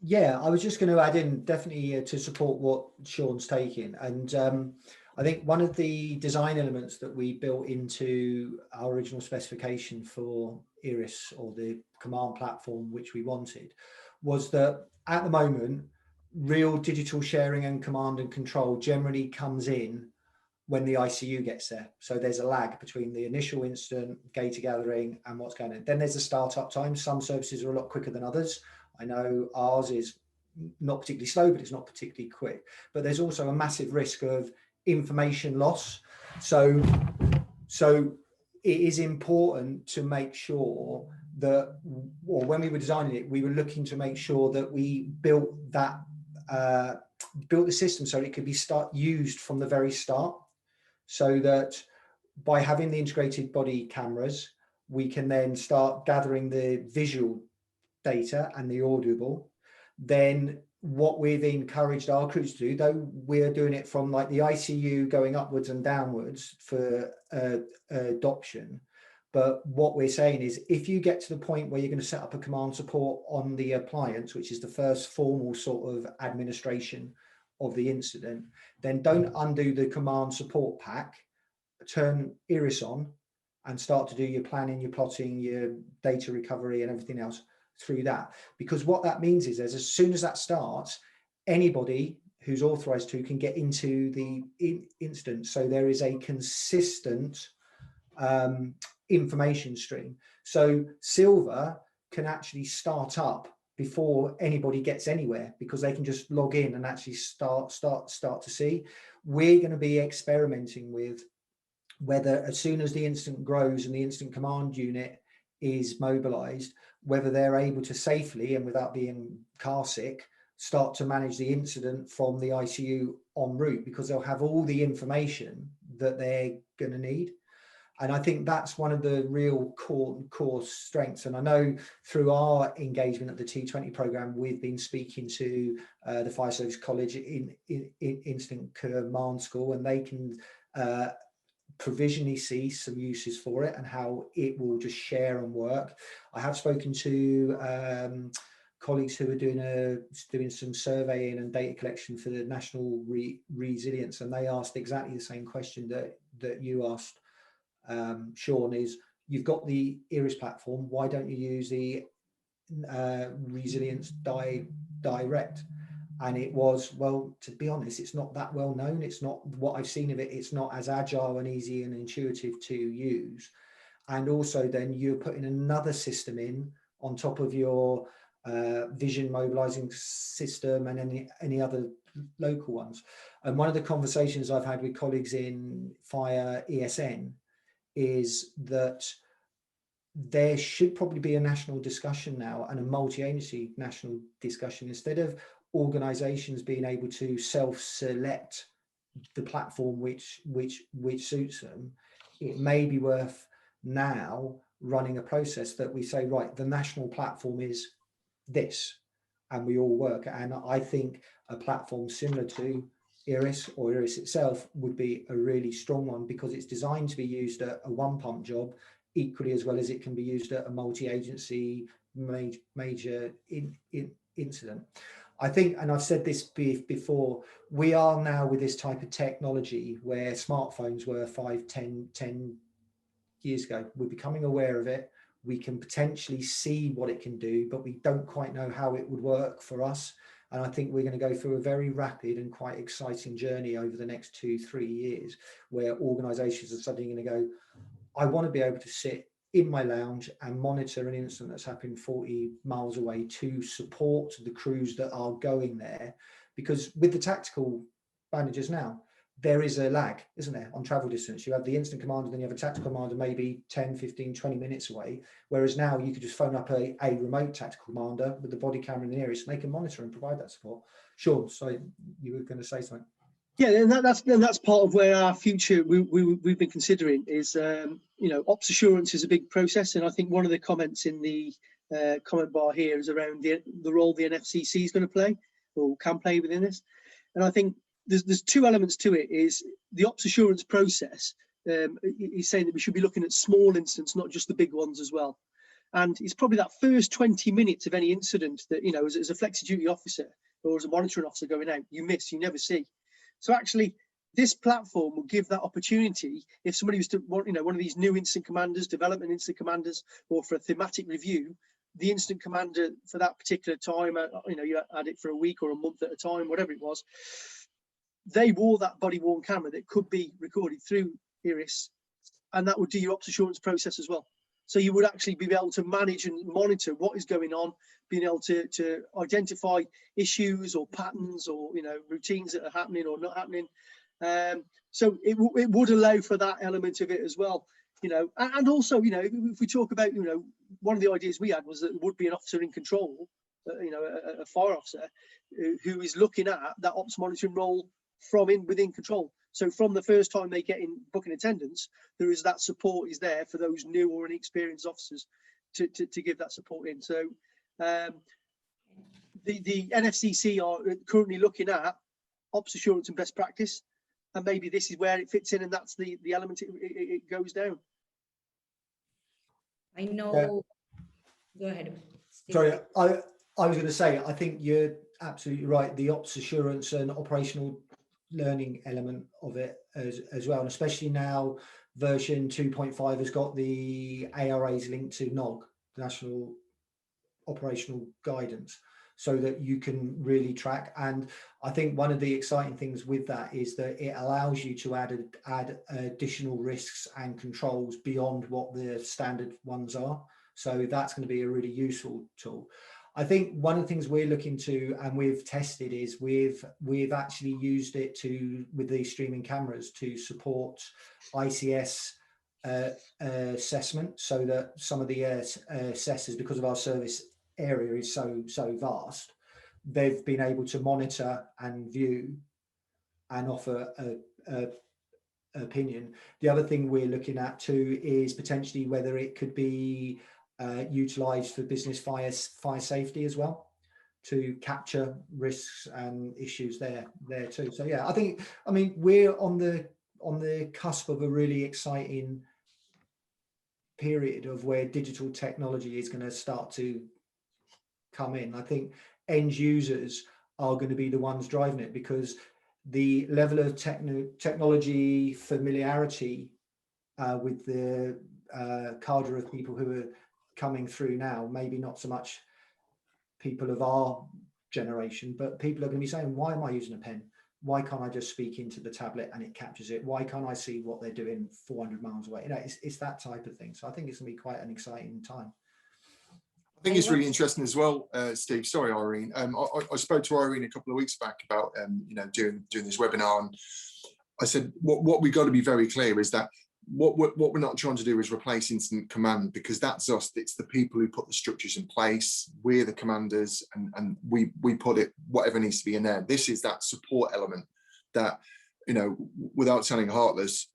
Yeah, I was just going to add in definitely to support what Shaun's taking. And I think one of the design elements that we built into our original specification for IRIS, or the command platform which we wanted, was that at the moment, real digital sharing and command and control generally comes in when the ICU gets there. So there's a lag between the initial incident, data gathering, and what's going on. Then there's a startup time. Some services are a lot quicker than others. I know ours is not particularly slow, but it's not particularly quick. But there's also a massive risk of information loss. So it is important to make sure that, or when we were designing it, we were looking to make sure that we built that, built the system so it could be used from the very start, so that by having the integrated body cameras, we can then start gathering the visual data and the audible. Then what we've encouraged our crews to do, though we're doing it from like the ICU going upwards and downwards for adoption, but what we're saying is, if you get to the point where you're going to set up a command support on the appliance, which is the first formal sort of administration of the incident, then don't undo the command support pack, turn IRIS on and start to do your planning, your plotting, your data recovery and everything else through that. Because what that means is, as soon as that starts, anybody who's authorized to can get into the incident. So there is a consistent information stream. So Silver can actually start up before anybody gets anywhere, because they can just log in and actually start to see. We're going to be experimenting with whether, as soon as the incident grows and the incident command unit is mobilized, whether they're able to safely and without being car sick start to manage the incident from the ICU en route, because they'll have all the information that they're going to need. And I think that's one of the real core strengths. And I know through our engagement at the T20 program, we've been speaking to the Fire Service College in Incident Command School, and they can provisionally see some uses for it and how it will just share and work. I have spoken to colleagues who are doing some surveying and data collection for the National Resilience, and they asked exactly the same question that you asked, Shaun, is you've got the IRIS platform, why don't you use the Resilience Direct? And it was, well, to be honest, it's not that well known. It's not what I've seen of it. It's not as agile and easy and intuitive to use. And also then you're putting another system in on top of your vision mobilizing system and any other local ones. And one of the conversations I've had with colleagues in Fire ESN is that there should probably be a national discussion now, and a multi-agency national discussion, instead of organizations being able to self-select the platform which suits them. It may be worth now running a process that we say, right, the national platform is this, and we all work. And I think a platform similar to IRIS or IRIS itself would be a really strong one, because it's designed to be used at a one pump job equally as well as it can be used at a multi-agency major incident. I think, and I've said this before, we are now with this type of technology where smartphones were 5-10 years ago. We're becoming aware of it. We can potentially see what it can do, but we don't quite know how it would work for us. And I think we're going to go through a very rapid and quite exciting journey over the next 2-3 years, where organizations are suddenly going to go, I want to be able to sit in my lounge and monitor an incident that's happened 40 miles away to support the crews that are going there. Because with the tactical bandages now, there is a lag, isn't there, on travel distance? You have the incident commander, then you have a tactical commander maybe 10, 15, 20 minutes away. Whereas now you could just phone up a remote tactical commander with the body camera in the area, so they can monitor and provide that support. Sure, so you were going to say something. Yeah, and that's part of where our future we've been considering is, you know, ops assurance is a big process, and I think one of the comments in the comment bar here is around the role the NFCC is going to play or can play within this. And I think there's two elements to it. Is the ops assurance process, he's saying that we should be looking at small incidents, not just the big ones as well. And it's probably that first 20 minutes of any incident that, you know, as a flexi duty officer or as a monitoring officer going out, you miss, you never see. So actually, this platform will give that opportunity if somebody was to, you know, one of these new incident commanders, development incident commanders, or for a thematic review, the incident commander for that particular time, you know, you had it for a week or a month at a time, whatever it was, they wore that body worn camera that could be recorded through Iris, and that would do your ops assurance process as well. So you would actually be able to manage and monitor what is going on, being able to identify issues or patterns or, you know, routines that are happening or not happening. So it would allow for that element of it as well, you know. And also, you know, if we talk about, you know, one of the ideas we had was that there would be an officer in control, you know, a fire officer who is looking at that ops monitoring role from within control. So from the first time they get in booking attendance, there is that support is there for those new or inexperienced officers to give that support in. So the NFCC are currently looking at ops assurance and best practice, and maybe this is where it fits in, and that's the element it goes down. I know. Go ahead, Steve. Sorry, I was going to say, I think you're absolutely right. The ops assurance and operational learning element of it as well, and especially now version 2.5 has got the ARAs linked to NOG, the National Operational Guidance, so that you can really track. And I think one of the exciting things with that is that it allows you to add additional risks and controls beyond what the standard ones are. So that's going to be a really useful tool. I think one of the things we're looking to, and we've tested, is we've actually used it with the streaming cameras to support ICS assessment, so that some of the assessors, because of our service area is so vast, they've been able to monitor and view and offer a opinion. The other thing we're looking at too is potentially whether it could be utilised for business fire safety as well, to capture risks and issues there too. So yeah, I mean we're on the cusp of a really exciting period of where digital technology is going to start to come in. I think end users are going to be the ones driving it, because the level of technology familiarity with the cadre of people who are coming through now, maybe not so much people of our generation, but people are going to be saying, why am I using a pen? Why can't I just speak into the tablet and it captures it? Why can't I see what they're doing 400 miles away? You know, it's that type of thing. So I think it's going to be quite an exciting time. I think it's really interesting as well, Steve. Sorry, Irene. I spoke to Irene a couple of weeks back about you know, doing this webinar, and I said what we've got to be very clear is that what we're not trying to do is replace incident command, because that's us. It's the people who put the structures in place. We're the commanders, and we put it, whatever needs to be in there. This is that support element that, you know, without sounding heartless,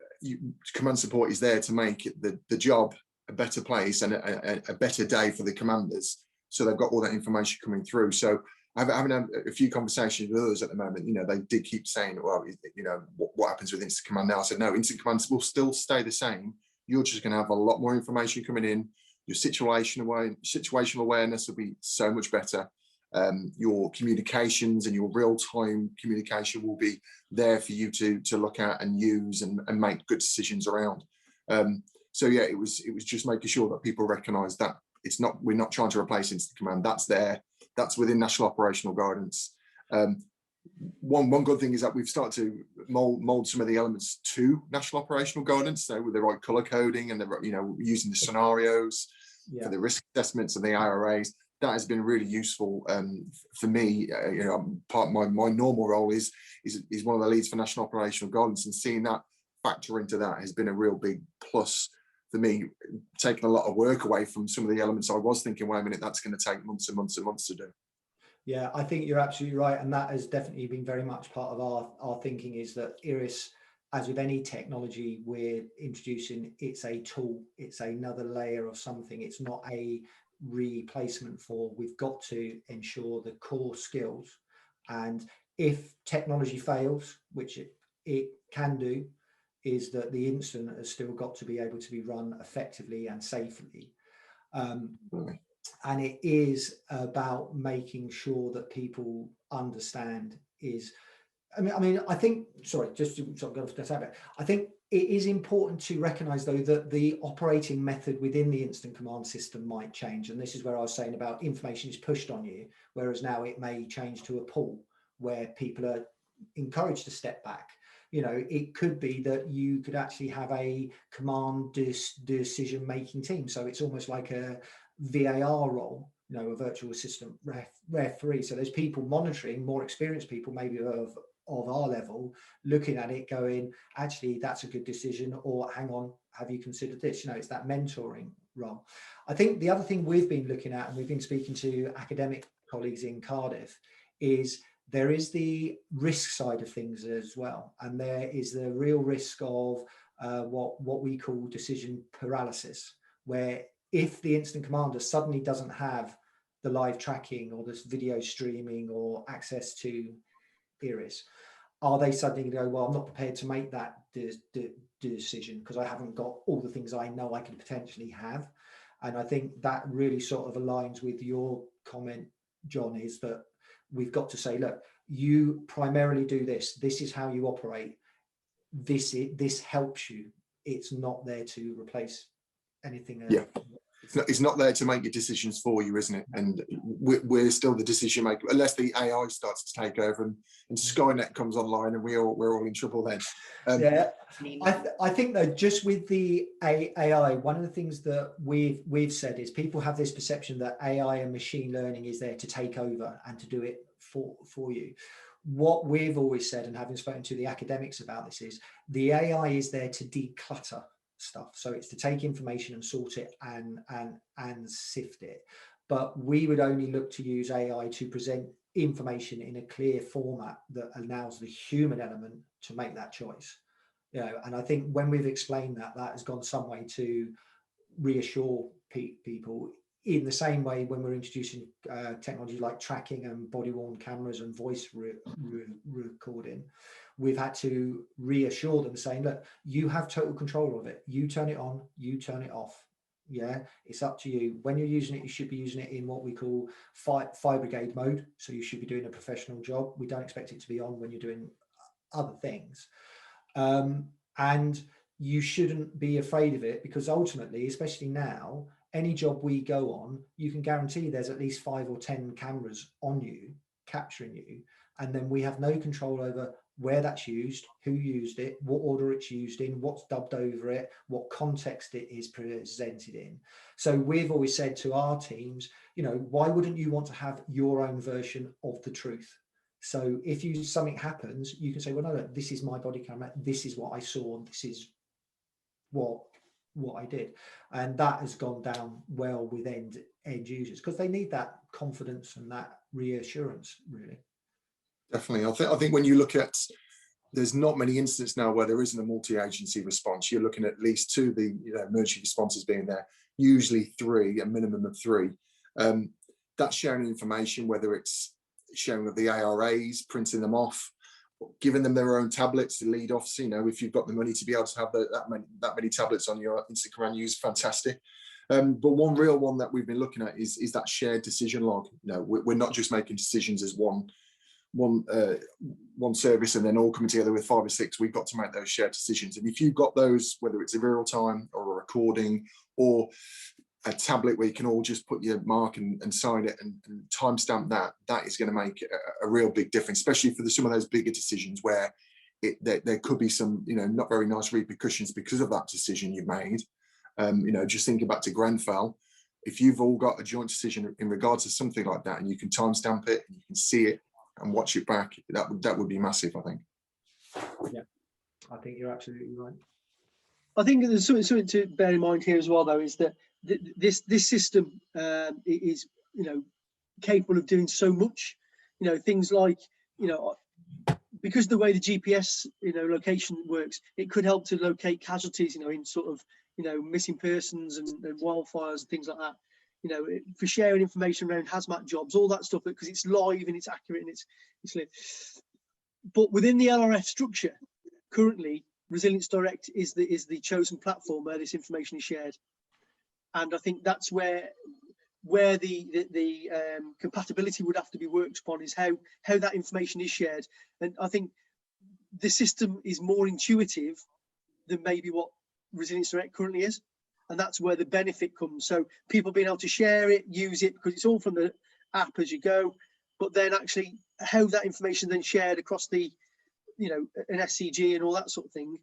command support is there to make the job a better place and a better day for the commanders, so they've got all that information coming through. So having a few conversations with others at the moment, you know, they did keep saying, well, you know, what happens with instant command now? I said, no, instant commands will still stay the same. You're just going to have a lot more information coming in. Your situational awareness will be so much better. Your communications and your real-time communication will be there for you to look at and use and make good decisions around. So yeah, it was just making sure that people recognise that we're not trying to replace instant command. That's there. That's within National Operational Guidance. One good thing is that we've started to mould some of the elements to National Operational Guidance, so with the right colour coding and the, you know, using the scenarios for the risk assessments and the IRAs. that has been really useful for me. You know, part of my normal role is one of the leads for national operational guidance, and seeing that factor into that has been a real big plus for me, taking a lot of work away from some of the elements I was thinking, wait a minute, that's going to take months and months and months to do. Yeah, I think you're absolutely right, and that has definitely been very much part of our thinking, is that IRIS, as with any technology we're introducing, it's a tool, it's another layer of something. It's not a replacement for. We've got to ensure the core skills, and if technology fails, which it can do, is that the incident has still got to be able to be run effectively and safely. And it is about making sure that people understand is, I think, sorry, just to sort of go to that, I think it is important to recognise, though, that the operating method within the incident command system might change. And this is where I was saying about information is pushed on you, whereas now it may change to a pull where people are encouraged to step back. You know, it could be that you could actually have a command decision-making team. So it's almost like a VAR role, you know, a virtual assistant referee. So there's people monitoring, more experienced people maybe of our level, looking at it going, actually, that's a good decision, or hang on, have you considered this? You know, it's that mentoring role. I think the other thing we've been looking at, and we've been speaking to academic colleagues in Cardiff, is there is the risk side of things as well. And there is the real risk of what we call decision paralysis, where if the incident commander suddenly doesn't have the live tracking or this video streaming or access to IRIS, are they suddenly going to go, well, I'm not prepared to make that decision because I haven't got all the things I know I could potentially have? And I think that really sort of aligns with your comment, John, is that we've got to say, look, you primarily do this. This is how you operate. This helps you. It's not there to replace anything. Yeah. It's not there to make your decisions for you, isn't it? And we're still the decision maker, unless the AI starts to take over and Skynet comes online, and we're all in trouble then. Yeah, I think though, just with the AI, one of the things that we've said is people have this perception that AI and machine learning is there to take over and to do it for you. What we've always said, and having spoken to the academics about this, is the AI is there to declutter stuff. So it's to take information and sort it and sift it. But we would only look to use AI to present information in a clear format that allows the human element to make that choice. You know, and I think when we've explained that, that has gone some way to reassure people. In the same way, when we're introducing technology like tracking and body-worn cameras and voice recording, we've had to reassure them, saying, look, you have total control of it. You turn it on, you turn it off. Yeah, it's up to you. When you're using it, you should be using it in what we call fire brigade mode. So you should be doing a professional job. We don't expect it to be on when you're doing other things. And you shouldn't be afraid of it, because ultimately, especially now, any job we go on, you can guarantee there's at least 5 or 10 cameras on you, capturing you. And then we have no control over where that's used, who used it, what order it's used in, what's dubbed over it, what context it is presented in. So we've always said to our teams, you know, why wouldn't you want to have your own version of the truth? So if something happens, you can say, well, no, look, this is my body camera, this is what I saw, this is what I did. And that has gone down well with end users, because they need that confidence and that reassurance, really. Definitely. I think when you look at, there's not many incidents now where there isn't a multi-agency response. You're looking at least 2, the emergency responses being there, usually 3, a minimum of 3. That's sharing information, whether it's sharing of the ARAs, printing them off, giving them their own tablets to lead off. You know, if you've got the money to be able to have that many tablets on your instant command use, fantastic. But one real one that we've been looking at is that shared decision log. You know, we're not just making decisions as one service and then all coming together with 5 or 6. We've got to make those shared decisions. And if you've got those, whether it's a real time or a recording or a tablet where you can all just put your mark and sign it and timestamp that is going to make a real big difference, especially for some of those bigger decisions where there could be some, you know, not very nice repercussions because of that decision you made. You know, just thinking back to Grenfell, if you've all got a joint decision in regards to something like that, and you can timestamp it, and you can see it and watch it back, that would be massive, I think. Yeah, I think you're absolutely right. I think there's something to bear in mind here as well, though, is that this system is, you know, capable of doing so much. You know, things like, you know, because the way the GPS, you know, location works, it could help to locate casualties, you know, in sort of, you know, missing persons and wildfires and things like that. You know, for sharing information around hazmat jobs, all that stuff, because it's live and it's accurate and it's live. But within the LRF structure, currently, Resilience Direct is the chosen platform where this information is shared, and I think that's where the compatibility would have to be worked upon, is how that information is shared. And I think the system is more intuitive than maybe what Resilience Direct currently is, and that's where the benefit comes. So people being able to share it, use it, because it's all from the app as you go, but then actually how that information then shared across the, you know, an SCG and all that sort of thing,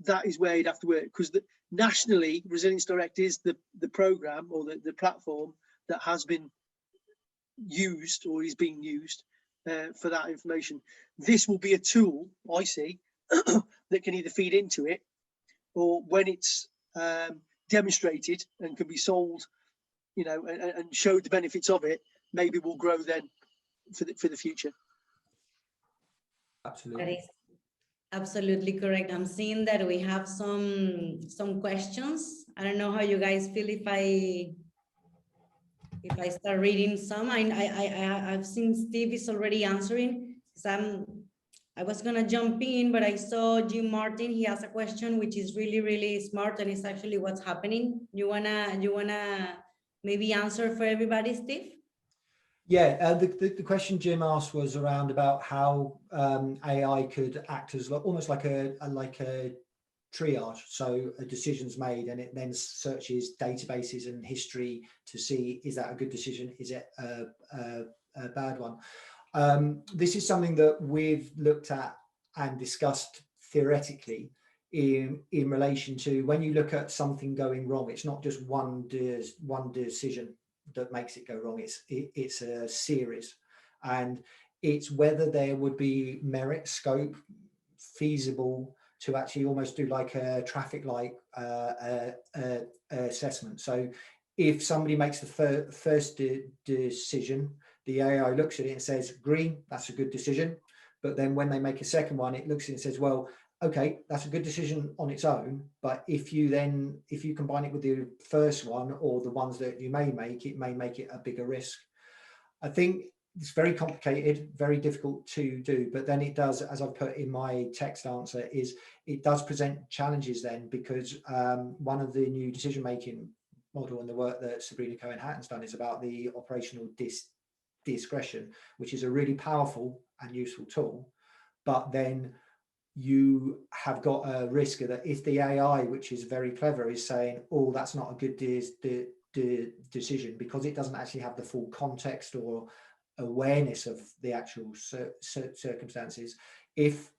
that is where you'd have to work, because nationally Resilience Direct is the program or the platform that has been used or is being used for that information. This will be a tool, I see, that can either feed into it, or when it's demonstrated and can be sold, you know, and showed the benefits of it, maybe will grow then for the future. Absolutely. That is absolutely correct. I'm seeing that we have some questions. I don't know how you guys feel if I start reading some. I've seen Steve is already answering. I was gonna jump in, but I saw Jim Martin. He has a question which is really, really smart, and it's actually what's happening. You wanna maybe answer for everybody, Steve? Yeah, the question Jim asked was around about how AI could act as almost like a triage. So a decision's made and it then searches databases and history to see, is that a good decision? Is it a bad one? This is something that we've looked at and discussed theoretically in relation to when you look at something going wrong. It's not just one decision that makes it go wrong. It's a series, and it's whether there would be merit, scope, feasible to actually almost do like a traffic light assessment. So if somebody makes the first decision, the AI looks at it and says, green, that's a good decision. But then when they make a second one, it looks at it and says, well, okay, that's a good decision on its own. But if you combine it with the first one or the ones that you may make, it may make it a bigger risk. I think it's very complicated, very difficult to do, but then it does, as I've put in my text answer, is it does present challenges then, because one of the new decision-making model and the work that Sabrina Cohen-Hatton's done is about the operational discretion, which is a really powerful and useful tool. But then you have got a risk that if the AI, which is very clever, is saying, oh, that's not a good decision, because it doesn't actually have the full context or awareness of the actual circumstances. If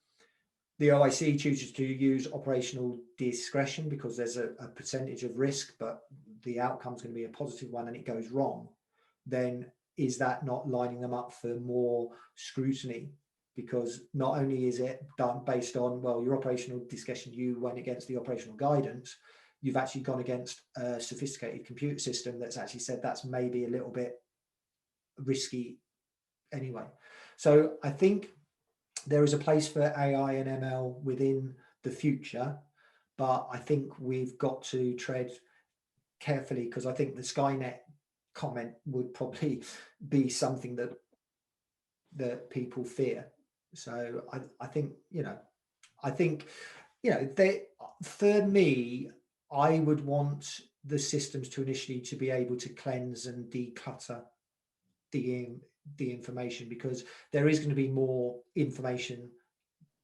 the OIC chooses to use operational discretion because there's a percentage of risk, but the outcome is going to be a positive one and it goes wrong, then is that not lining them up for more scrutiny? Because not only is it done based on, well, your operational discretion, you went against the operational guidance, you've actually gone against a sophisticated computer system that's actually said that's maybe a little bit risky anyway. So I think there is a place for AI and ML within the future, but I think we've got to tread carefully, because I think the Skynet comment would probably be something that people fear. So I think for me, I would want the systems to initially to be able to cleanse and declutter the information, because there is going to be more information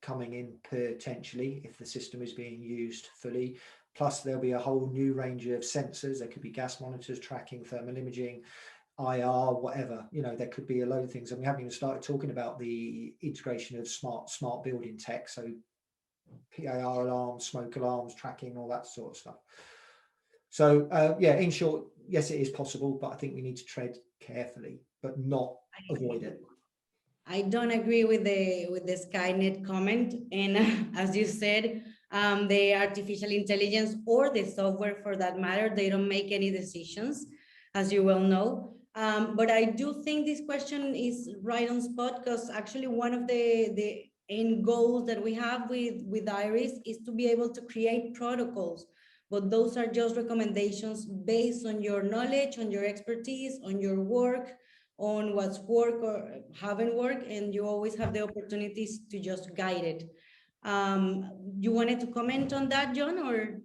coming in potentially if the system is being used fully. Plus there'll be a whole new range of sensors. There could be gas monitors, tracking, thermal imaging, IR, whatever, there could be a load of things. And we haven't even started talking about the integration of smart building tech. So PIR alarms, smoke alarms, tracking, all that sort of stuff. So yeah, in short, yes, it is possible, but I think we need to tread carefully, but not avoid it. I don't agree with the Skynet comment, and as you said, the artificial intelligence or the software for that matter, they don't make any decisions, as you well know. But I do think this question is right on spot, because actually one of the end goals that we have with IRIS is to be able to create protocols, but those are just recommendations based on your knowledge, on your expertise, on your work, on what's work or haven't worked, and you always have the opportunities to just guide it. You wanted to comment on that, Jon, or?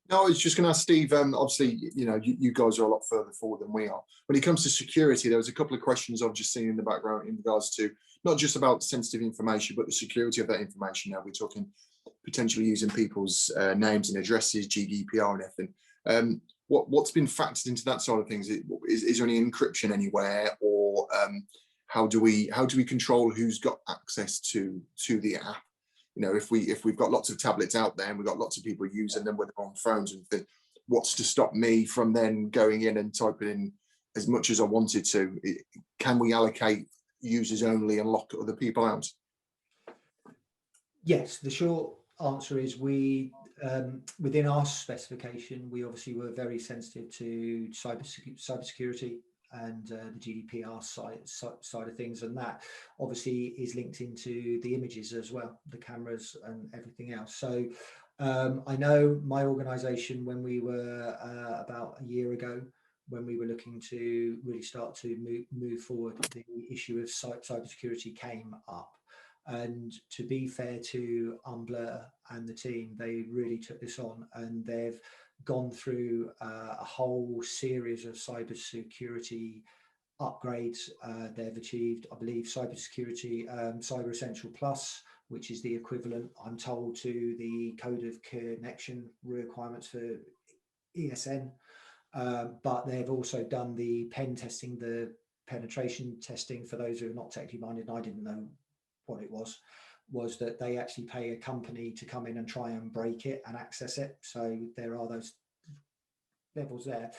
No, I was just going to ask Steve, obviously, you guys are a lot further forward than we are. When it comes to security, there was a couple of questions I've just seen in the background in regards to not just about sensitive information, but the security of that information. Now we're talking potentially using people's names and addresses, GDPR and everything. What's been factored into that side of things? Is there any encryption anywhere, or how do we control who's got access to the app? If we've got lots of tablets out there and we've got lots of people using them with their own phones and things, what's to stop me from then going in and typing in as much as I wanted to? Can we allocate users only and lock other people out? Yes, the short answer is we, within our specification, we obviously were very sensitive to cybersecurity and the GDPR side of things, and that obviously is linked into the images as well, the cameras and everything else. So I know my organisation, when we were about a year ago, when we were looking to really start to move forward, the issue of cybersecurity came up. And to be fair to Unblur and the team, they really took this on, and they've gone through a whole series of cybersecurity upgrades. They've achieved, I believe, cybersecurity Cyber Essential Plus, which is the equivalent, I'm told, to the code of connection requirements for ESN. But they've also done the pen testing, the penetration testing. For those who are not technically minded, and I didn't know what it was that they actually pay a company to come in and try and break it and access it. So there are those levels there.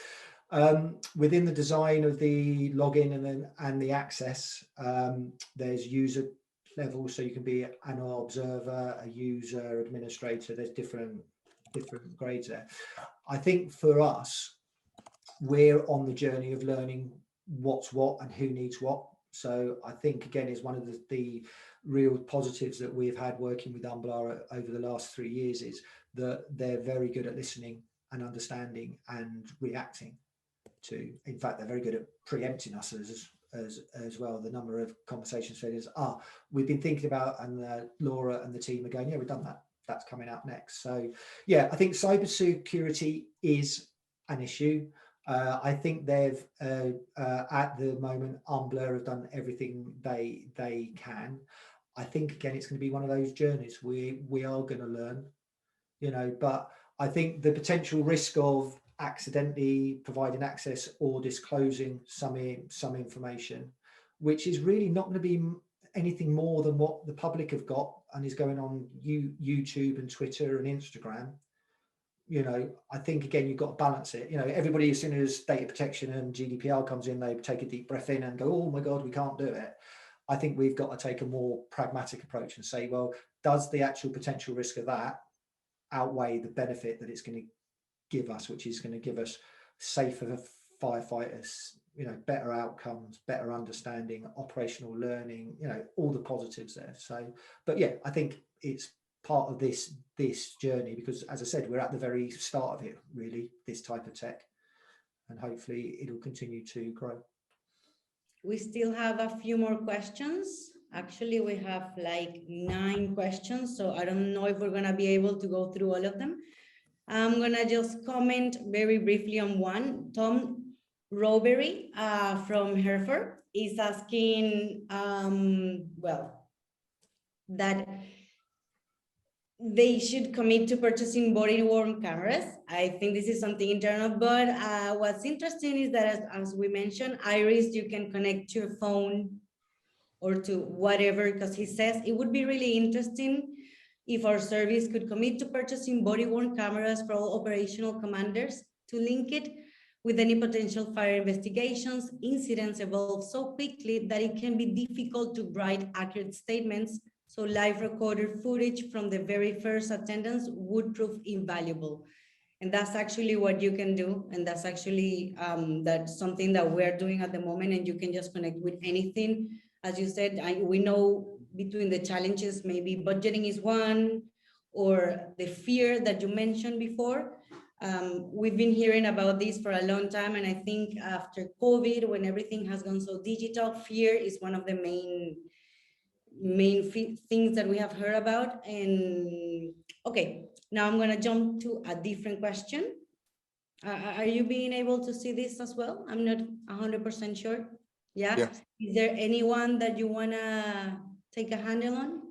Within the design of the login and the access, there's user levels, so you can be an observer, a user, administrator. There's different grades there. I think for us, we're on the journey of learning what's what and who needs what. So I think, again, is one of the real positives that we've had working with Unblur over the last 3 years, is that they're very good at listening and understanding and reacting to. In fact, they're very good at preempting us as well. The number of conversations said is, we've been thinking about, and Laura and the team are going, yeah, we've done that. That's coming out next. So yeah, I think cybersecurity is an issue. I think they've, at the moment, Unblur have done everything they can. I think, again, it's going to be one of those journeys. We are going to learn, but I think the potential risk of accidentally providing access or disclosing some information, which is really not going to be anything more than what the public have got and is going on YouTube and Twitter and Instagram. I think, again, you've got to balance it. Everybody, as soon as data protection and GDPR comes in, they take a deep breath in and go, oh my God, we can't do it. I think we've got to take a more pragmatic approach and say, well, does the actual potential risk of that outweigh the benefit that it's going to give us, which is going to give us safer firefighters, better outcomes, better understanding, operational learning, all the positives there. So, but yeah, I think it's part of this journey, because, as I said, we're at the very start of it, really, this type of tech, and hopefully it'll continue to grow. We still have a few more questions. Actually, we have like 9 questions, so I don't know if we're going to be able to go through all of them. I'm going to just comment very briefly on one. Tom Robery from Hereford is asking, that they should commit to purchasing body-worn cameras. I think this is something internal, but what's interesting is that, as we mentioned, IRIS, you can connect to your phone or to whatever, because he says it would be really interesting if our service could commit to purchasing body-worn cameras for all operational commanders to link it With any potential fire investigations, incidents evolve so quickly that it can be difficult to write accurate statements, so live recorded footage from the very first attendance would prove invaluable. And that's actually what you can do. And that's actually that's something that we're doing at the moment, and you can just connect with anything. As you said, we know between the challenges, maybe budgeting is one, or the fear that you mentioned before. We've been hearing about this for a long time, and I think after COVID, when everything has gone so digital, fear is one of the main things that we have heard about. And okay, now I'm going to jump to a different question. Are you being able to see this as well? I'm not 100% sure. Yeah. Is there anyone that you want to take a handle on?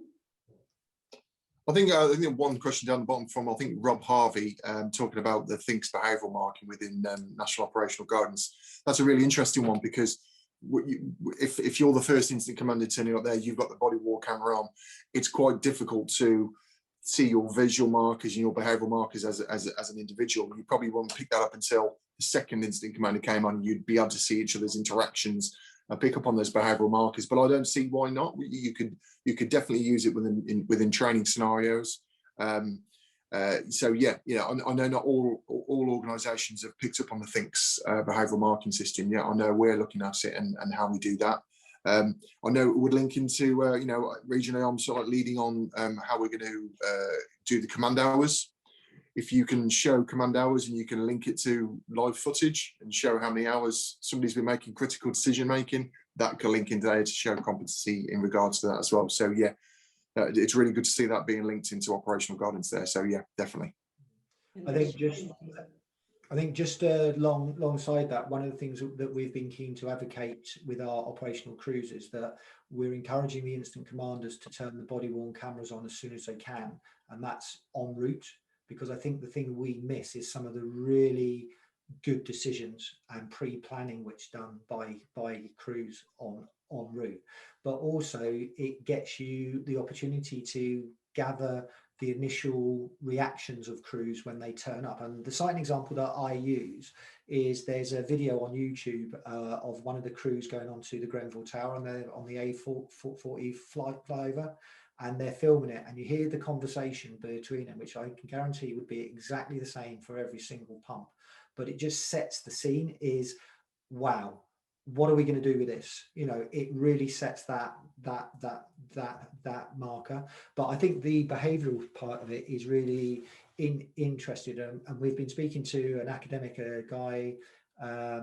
I think one question down the bottom from, I think, Rob Harvey, talking about the THINKS behavioural marking within National Operational Guidance. That's a really interesting one, because if you're the first incident commander turning up there, you've got the body worn camera on, it's quite difficult to see your visual markers and your behavioural markers as an individual. You probably won't pick that up until the second incident commander came on. You'd be able to see each other's interactions and pick up on those behavioural markers, but I don't see why not. You could definitely use it within training scenarios. So yeah, I know not all organisations have picked up on the THINKS behavioural marking system. Yeah, I know we're looking at it and how we do that. I know it would link into regionally, I'm sort of leading on how we're going to do the command hours. If you can show command hours and you can link it to live footage and show how many hours somebody's been making critical decision making, that can link into there to show competency in regards to that as well. So yeah, it's really good to see that being linked into operational guidance there. So yeah, definitely. I think just alongside that, one of the things that we've been keen to advocate with our operational crews is that we're encouraging the incident commanders to turn the body worn cameras on as soon as they can, and that's en route. Because I think the thing we miss is some of the really good decisions and pre-planning which done by crews en route. But also it gets you the opportunity to gather the initial reactions of crews when they turn up. And the site example that I use is there's a video on YouTube of one of the crews going onto the Grenfell Tower, and they're on the A440 flyover. And they're filming it, and you hear the conversation between them, which I can guarantee would be exactly the same for every single pump. But it just sets the scene is, wow, what are we going to do with this? It really sets that marker. But I think the behavioural part of it is really interested, and we've been speaking to an academic, a guy,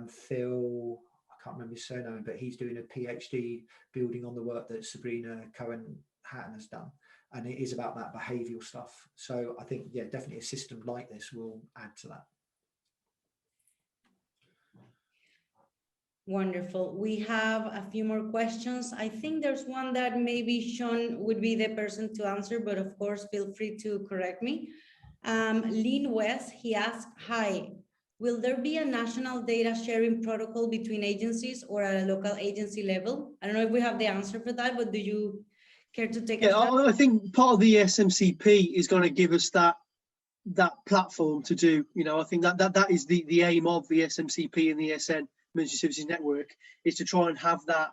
Phil, I can't remember his surname, but he's doing a PhD building on the work that Sabrina Cohen-Hatton has done, and it is about that behavioural stuff. So I think, yeah, definitely a system like this will add to that. Wonderful. We have a few more questions. I think there's one that maybe Shaun would be the person to answer, but of course, feel free to correct me. Lynn West, he asked, hi, will there be a national data sharing protocol between agencies or at a local agency level? I don't know if we have the answer for that, but do you care to take a shot? I think part of the SMCP is going to give us that platform to do. I think that is the aim of the SMCP and the SN Emergency Services Network, is to try and have that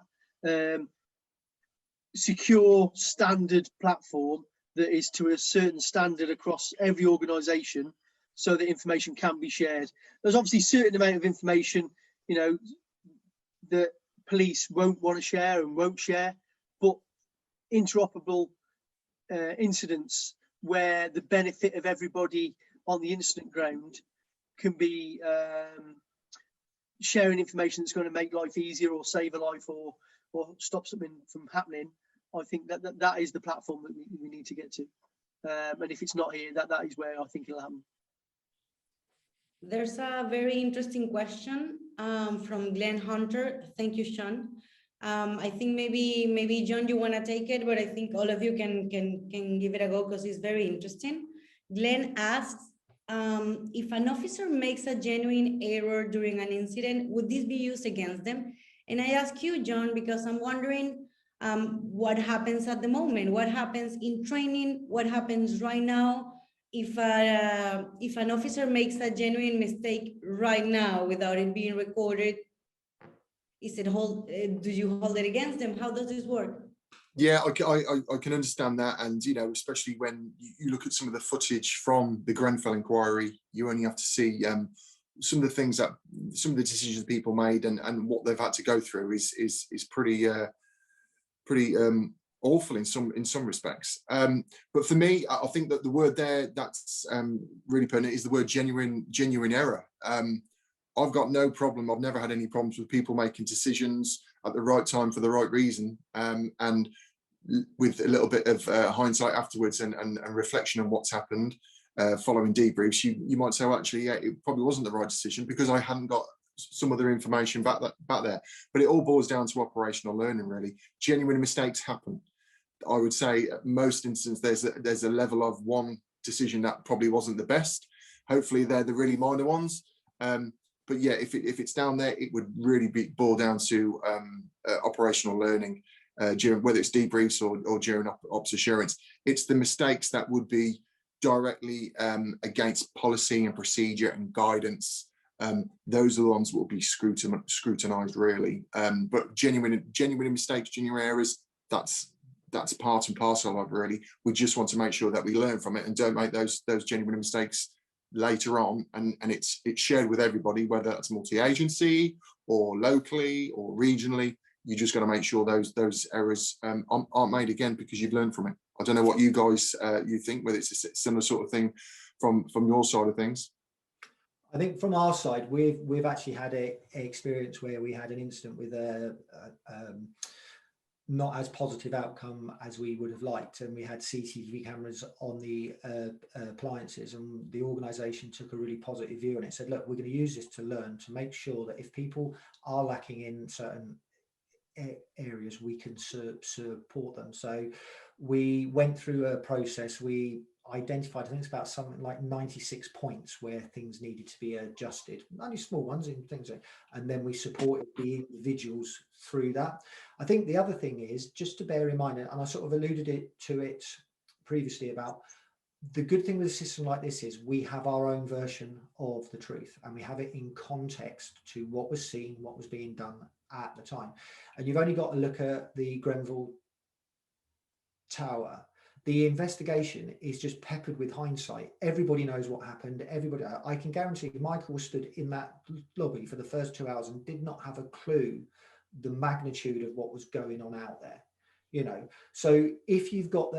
secure standard platform that is to a certain standard across every organisation, so that information can be shared. There's obviously a certain amount of information, that police won't want to share and won't share, but interoperable incidents where the benefit of everybody on the incident ground can be sharing information that's going to make life easier or save a life or stop something from happening. I think that is the platform that we need to get to. And if it's not here, that is where I think it'll happen. There's a very interesting question from Glenn Hunter. Thank you, Shaun. I think maybe Jon, you want to take it, but I think all of you can give it a go because it's very interesting. Glenn asks, if an officer makes a genuine error during an incident, would this be used against them? And I ask you, Jon, because I'm wondering what happens at the moment, what happens in training, what happens right now, if an officer makes a genuine mistake right now without it being recorded, do you hold it against them? How does this work? Yeah, I can understand that, and you know, especially when you look at some of the footage from the Grenfell inquiry, you only have to see some of the decisions people made and what they've had to go through is pretty awful in some respects. But for me, I think that the word there that's really pertinent is the word genuine error. I've got no problem. I've never had any problems with people making decisions at the right time for the right reason, and with a little bit of hindsight afterwards and reflection on what's happened following debriefs, you might say, well, actually, yeah, it probably wasn't the right decision because I hadn't got some other information back there. But it all boils down to operational learning, really. Genuine mistakes happen. I would say at most instances there's a level of one decision that probably wasn't the best. Hopefully they're the really minor ones. But yeah, if it's down there, it would really boil down to operational learning during, whether it's debriefs or during ops assurance. It's the mistakes that would be directly against policy and procedure and guidance. Those are the ones that will be scrutinized really. But genuine mistakes, genuine errors, that's part and parcel of it, really. We just want to make sure that we learn from it and don't make those genuine mistakes later on, and it's shared with everybody, whether that's multi-agency or locally or regionally. You just got to make sure those errors aren't made again because you've learned from it. I don't know what you guys you think, whether it's a similar sort of thing from your side of things. I think from our side, we've actually had a experience where we had an incident with a not as positive outcome as we would have liked, and we had CCTV cameras on the appliances, and the organisation took a really positive view on it. Said, look, we're going to use this to learn, to make sure that if people are lacking in certain areas, we can support them. So we went through a process. We identified, I think it's about something like 96 points where things needed to be adjusted, only small ones in things, and then we supported the individuals through that. I think the other thing is just to bear in mind, and I sort of alluded to it previously, about the good thing with a system like this is we have our own version of the truth, and we have it in context to what was seen, what was being done at the time. And you've only got to look at the Grenfell Tower. The investigation is just peppered with hindsight. Everybody knows what happened. Everybody, I can guarantee Michael stood in that lobby for the first 2 hours and did not have a clue the magnitude of what was going on out there. You know, so if you've got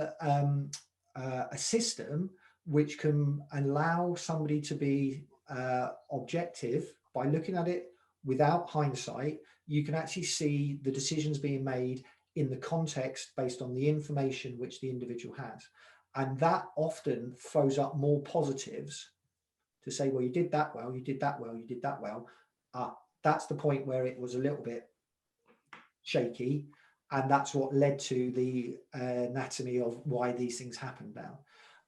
a system which can allow somebody to be objective by looking at it without hindsight, you can actually see the decisions being made in the context based on the information which the individual has. And that often throws up more positives to say, well, you did that well, you did that well, you did that well. That's the point where it was a little bit shaky. And that's what led to the anatomy of why these things happen now.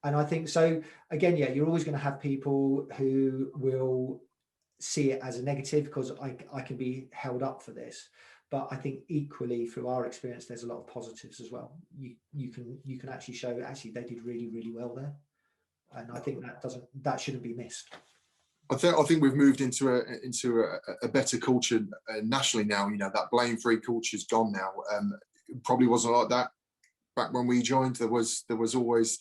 And I think so, again, yeah, you're always going to have people who will see it as a negative because I can be held up for this. But I think equally through our experience, there's a lot of positives as well. You can actually show actually they did really, really well there. And I think that shouldn't be missed. I think we've moved into a better culture nationally now. You know, that blame-free culture's gone now. It probably wasn't like that back when we joined. There was always,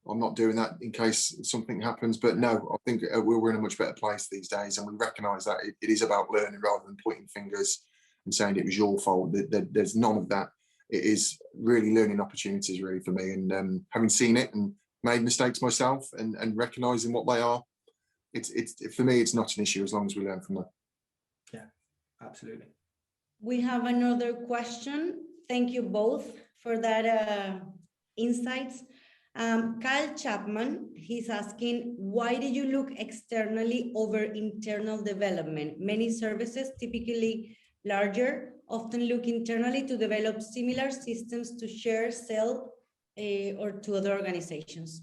I'm not doing that in case something happens. But no, I think we're in a much better place these days, and we recognise that it is about learning rather than pointing fingers and saying it was your fault. There's none of that. It is really learning opportunities, really, for me. And having seen it and made mistakes myself and recognising what they are, it's for me, it's not an issue as long as we learn from them. Yeah, absolutely. We have another question. Thank you both for that insights. Kyle Chapman, he's asking, why do you look externally over internal development? Many services, typically larger, often look internally to develop similar systems to share, sell, or to other organizations.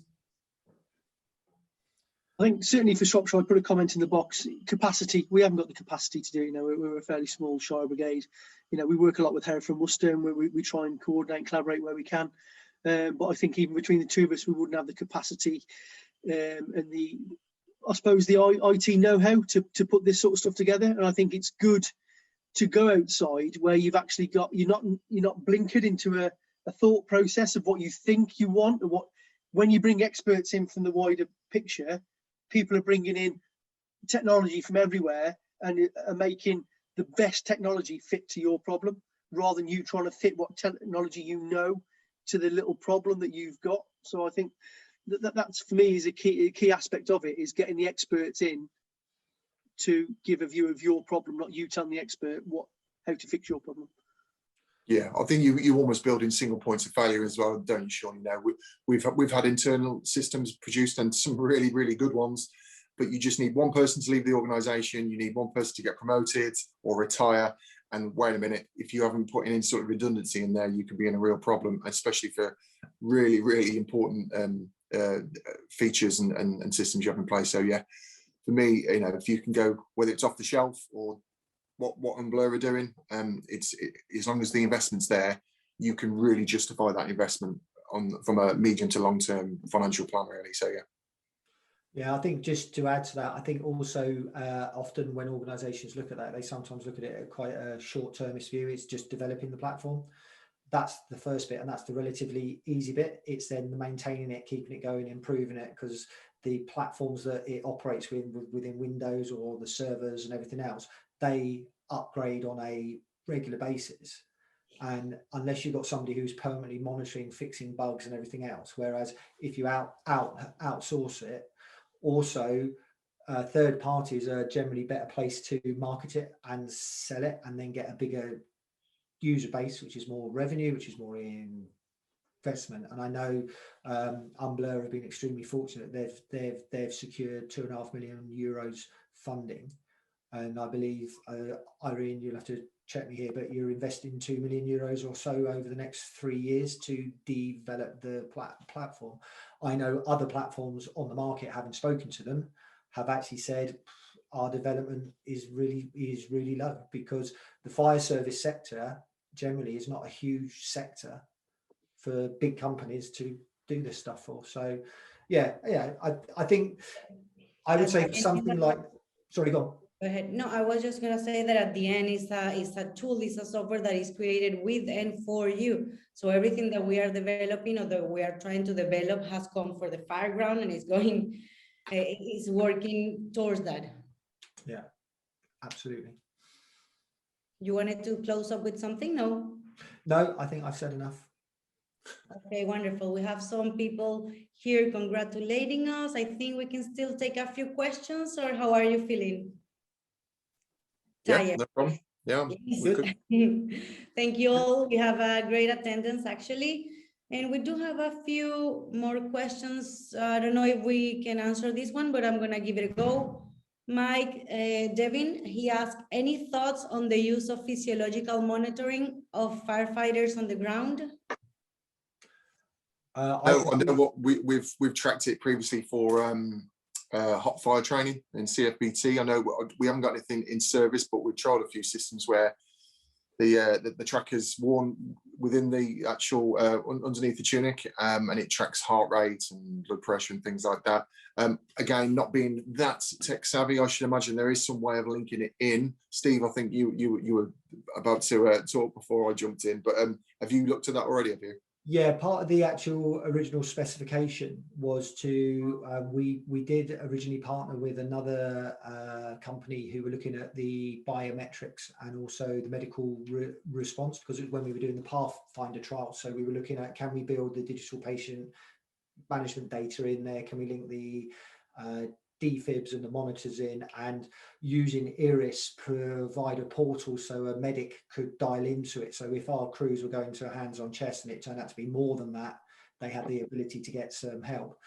I think certainly for Shropshire, I'd put a comment in the box. Capacity, we haven't got the capacity to do it. You know, we're a fairly small Shire brigade. You know, we work a lot with Hereford and Worcester, and we try and coordinate and collaborate where we can. But I think even between the two of us, we wouldn't have the capacity and I suppose the IT know-how to put this sort of stuff together. And I think it's good to go outside where you've actually got, you're not blinkered into a thought process of what you think you want, or when you bring experts in from the wider picture, people are bringing in technology from everywhere and are making the best technology fit to your problem, rather than you trying to fit what technology you know to the little problem that you've got. So I think that's for me is a key aspect of it, is getting the experts in to give a view of your problem, not you telling the expert how to fix your problem. Yeah, I think you almost build in single points of failure as well, don't you, Sean? You know, we've had internal systems produced, and some really, really good ones, but you just need one person to leave the organisation, you need one person to get promoted or retire, and wait a minute, if you haven't put in sort of redundancy in there, you could be in a real problem, especially for really, really important features and systems you have in place. So yeah, for me, you know, if you can go, whether it's off the shelf or what Unblur are doing, as long as the investment's there, you can really justify that investment from a medium to long term financial plan, really. So yeah. Yeah, I think just to add to that, I think also often when organisations look at that, they sometimes look at it at quite a short-termist view. It's just developing the platform. That's the first bit, and that's the relatively easy bit. It's then the maintaining it, keeping it going, improving it, because the platforms that it operates within Windows or the servers and everything else, they upgrade on a regular basis. And unless you've got somebody who's permanently monitoring, fixing bugs and everything else, whereas if you outsource it, also third parties are generally better placed to market it and sell it, and then get a bigger user base, which is more revenue, which is more investment. And I know Unblur have been extremely fortunate. They've secured €2.5 million funding, and I believe Irene, you'll have to check me here, but you're investing €2 million or so over the next 3 years to develop the platform. I know other platforms on the market, having spoken to them, have actually said our development is really low, because the fire service sector generally is not a huge sector for big companies to do this stuff for. So yeah, I think I would say for something like, sorry, go on. Go ahead. No, I was just gonna say that at the end is a tool, is a software that is created with and for you. So everything that we are developing or that we are trying to develop has come for the fireground, and is working towards that. Yeah, absolutely. You wanted to close up with something? No? No, I think I've said enough. Okay, wonderful. We have some people here congratulating us. I think we can still take a few questions, or how are you feeling? Yeah, Tired. no problem. Yeah, Good. Thank you all. We have a great attendance, actually. And we do have a few more questions. I don't know if we can answer this one, but I'm going to give it a go. Mike Devin, he asked, any thoughts on the use of physiological monitoring of firefighters on the ground? I know what we've tracked it previously for hot fire training in CFBT. I know we haven't got anything in service, but we've tried a few systems where the tracker's worn within the actual underneath the tunic, and it tracks heart rate and blood pressure and things like that. Again, not being that tech savvy, I should imagine there is some way of linking it in. Steve, I think you were about to talk before I jumped in, but have you looked at that already? Have you? Yeah, part of the actual original specification was to, we did originally partner with another company who were looking at the biometrics and also the medical response, because when we were doing the Pathfinder trial, so we were looking at, can we build the digital patient management data in there? Can we link the defibs and the monitors in, and using Iris provide a portal so a medic could dial into it. So if our crews were going to a hands-on chest and it turned out to be more than that, they had the ability to get some help.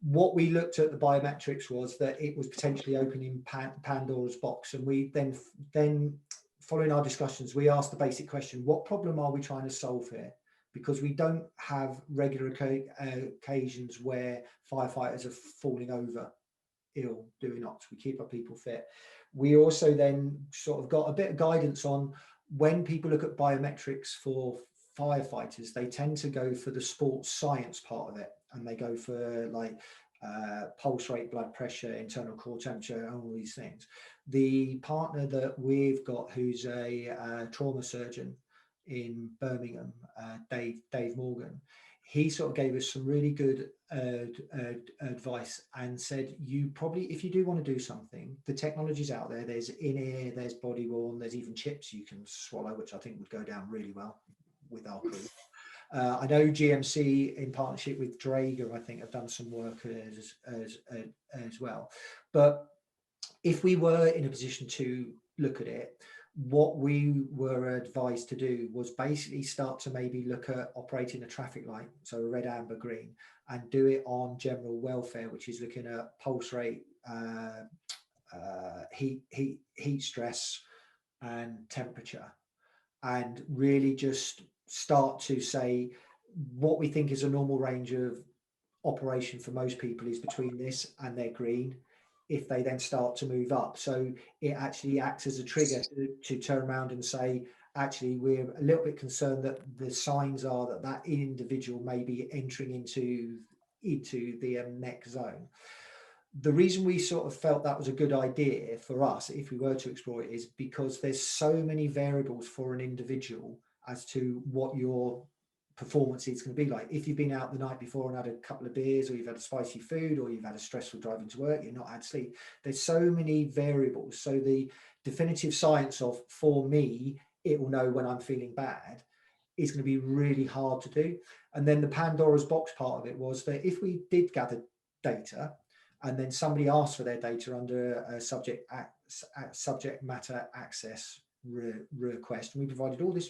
What we looked at the biometrics was that it was potentially opening Pandora's box, and we then following our discussions, we asked the basic question: what problem are we trying to solve here? Because we don't have regular occasions where firefighters are falling over ill doing ops. We keep our people fit. We also then sort of got a bit of guidance on when people look at biometrics for firefighters, they tend to go for the sports science part of it, and they go for like pulse rate, blood pressure, internal core temperature, and all these things. The partner that we've got, who's a trauma surgeon in Birmingham, Dave Morgan, he sort of gave us some really good advice and said, you probably, if you do want to do something, the technology's out there. There's in-ear, there's body worn, there's even chips you can swallow, which I think would go down really well with our crew. I know GMC in partnership with Draeger, I think, have done some work as well. But if we were in a position to look at it, what we were advised to do was basically start to maybe look at operating a traffic light, so a red, amber, green, and do it on general welfare, which is looking at pulse rate, heat stress, and temperature, and really just start to say what we think is a normal range of operation for most people is between this and their green. If they then start to move up, so it actually acts as a trigger to turn around and say, actually, we're a little bit concerned that the signs are that that individual may be entering into the next zone. The reason we sort of felt that was a good idea for us, if we were to explore it, is because there's so many variables for an individual as to what your performance is going to be like. If you've been out the night before and had a couple of beers, or you've had a spicy food, or you've had a stressful driving to work, you're not had sleep, there's so many variables. So the definitive science of, for me, it will know when I'm feeling bad, is going to be really hard to do. And then the Pandora's box part of it was that if we did gather data and then somebody asked for their data under a subject matter access request, and we provided all this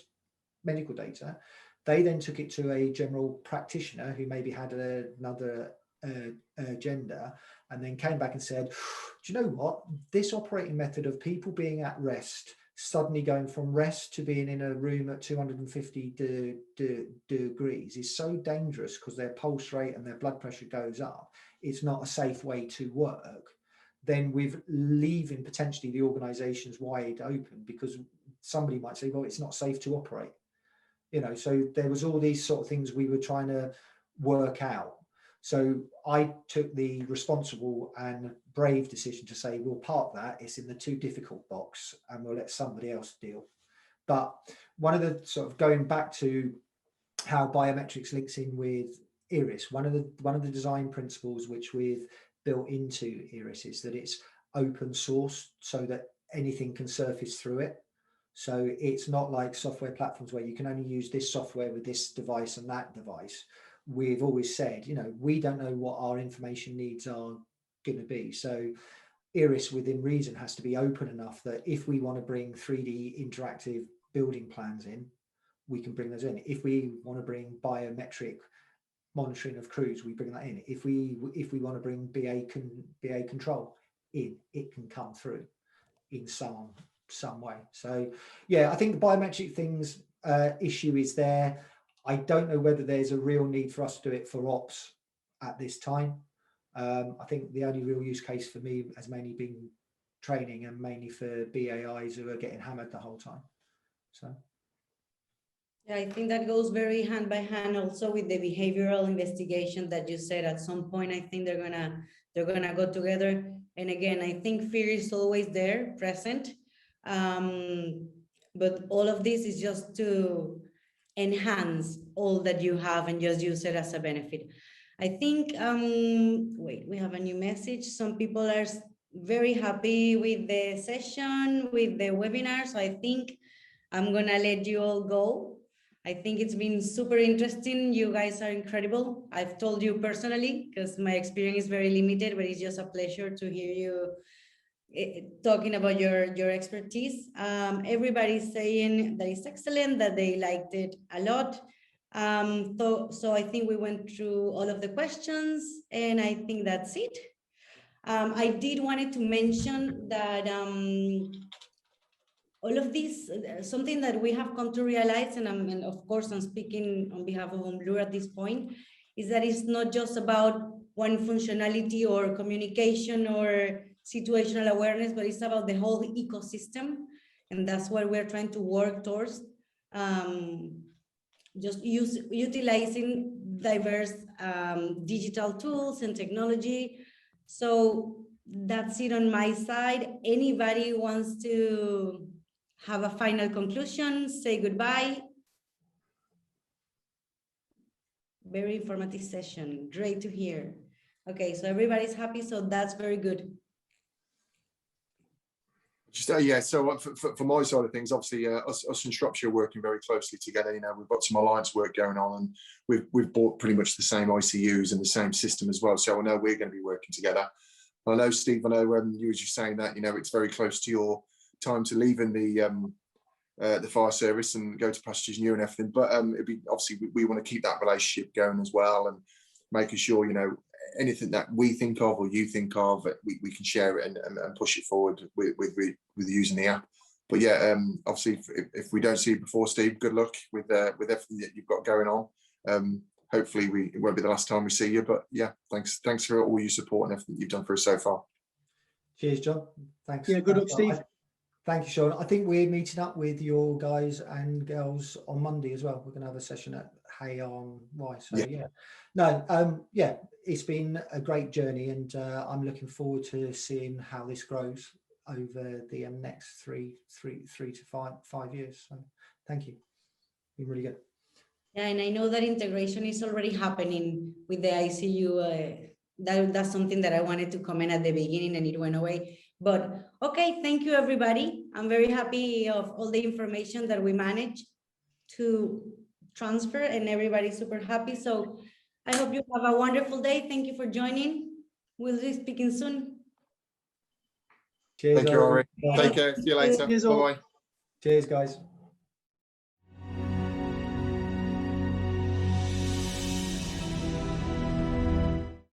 medical data, they then took it to a general practitioner who maybe had another agenda, and then came back and said, do you know what, this operating method of people being at rest, suddenly going from rest to being in a room at 250 degrees is so dangerous because their pulse rate and their blood pressure goes up. It's not a safe way to work. Then we're leaving potentially the organizations wide open, because somebody might say, well, it's not safe to operate. You know, so there was all these sort of things we were trying to work out. So I took the responsible and brave decision to say, we'll park that, it's in the too difficult box, and we'll let somebody else deal. But one of the sort of, going back to how biometrics links in with Iris, one of the design principles which we've built into Iris is that it's open source, so that anything can surface through it. So it's not like software platforms where you can only use this software with this device and that device. We've always said, you know, we don't know what our information needs are going to be. So Iris, within reason, has to be open enough that if we want to bring 3D interactive building plans in, we can bring those in. If we want to bring biometric monitoring of crews, we bring that in. If we want to bring BA control in, it can come through in some way. So yeah, I think the biometric things issue is there. I don't know whether there's a real need for us to do it for ops at this time. I think the only real use case for me has mainly been training, and mainly for BAIs who are getting hammered the whole time. So yeah, I think that goes very hand by hand also with the behavioral investigation that you said. At some point, I think they're gonna go together. And again, I think fear is always there, present. But all of this is just to enhance all that you have and just use it as a benefit. I think, wait, we have a new message. Some people are very happy with the session, with the webinar. So I think I'm gonna let you all go. I think it's been super interesting. You guys are incredible. I've told you personally, because my experience is very limited, but it's just a pleasure to hear you talking about your expertise. Everybody's saying that it's excellent, that they liked it a lot. So I think we went through all of the questions, and I think that's it. I did wanted to mention that all of this, something that we have come to realize, and of course I'm speaking on behalf of Unblur at this point, is that it's not just about one functionality or communication or situational awareness, but it's about the whole ecosystem. And that's what we're trying to work towards. Just utilizing diverse digital tools and technology. So that's it on my side. Anybody wants to have a final conclusion, say goodbye? Very informative session, great to hear. Okay, so everybody's happy, so that's very good. Just yeah, so for my side of things, obviously us in Shropshire are working very closely together. You know, we've got some alliance work going on, and we've bought pretty much the same ICUs and the same system as well. So I know we're going to be working together. I know, Steve, I know you was just saying that, you know, it's very close to your time to leaving the fire service and go to pastures new and everything. But it'd be obviously we want to keep that relationship going as well, and making sure, you know, anything that we think of or you think of, we can share it and push it forward with using the app. But yeah, obviously, if we don't see you before, Steve, good luck with everything that you've got going on. Hopefully, it won't be the last time we see you. But yeah, thanks for all your support and everything you've done for us so far. Cheers, John. Thanks. Yeah, good luck, Steve. Thank you, Shaun. I think we're meeting up with your guys and girls on Monday as well. We're going to have a session at Hay on Wye. So yeah, no, yeah, it's been a great journey, and I'm looking forward to seeing how this grows over the next three to 5 years. So thank you. Been really good. Yeah, and I know that integration is already happening with the ICU. That's something that I wanted to comment at the beginning, and it went away. But okay, thank you, everybody. I'm very happy of all the information that we managed to transfer, and everybody's super happy. So I hope you have a wonderful day. Thank you for joining. We'll be speaking soon. Cheers. Thank you, Rory. Take care. See you later. Cheers, Bye-bye. Cheers, guys.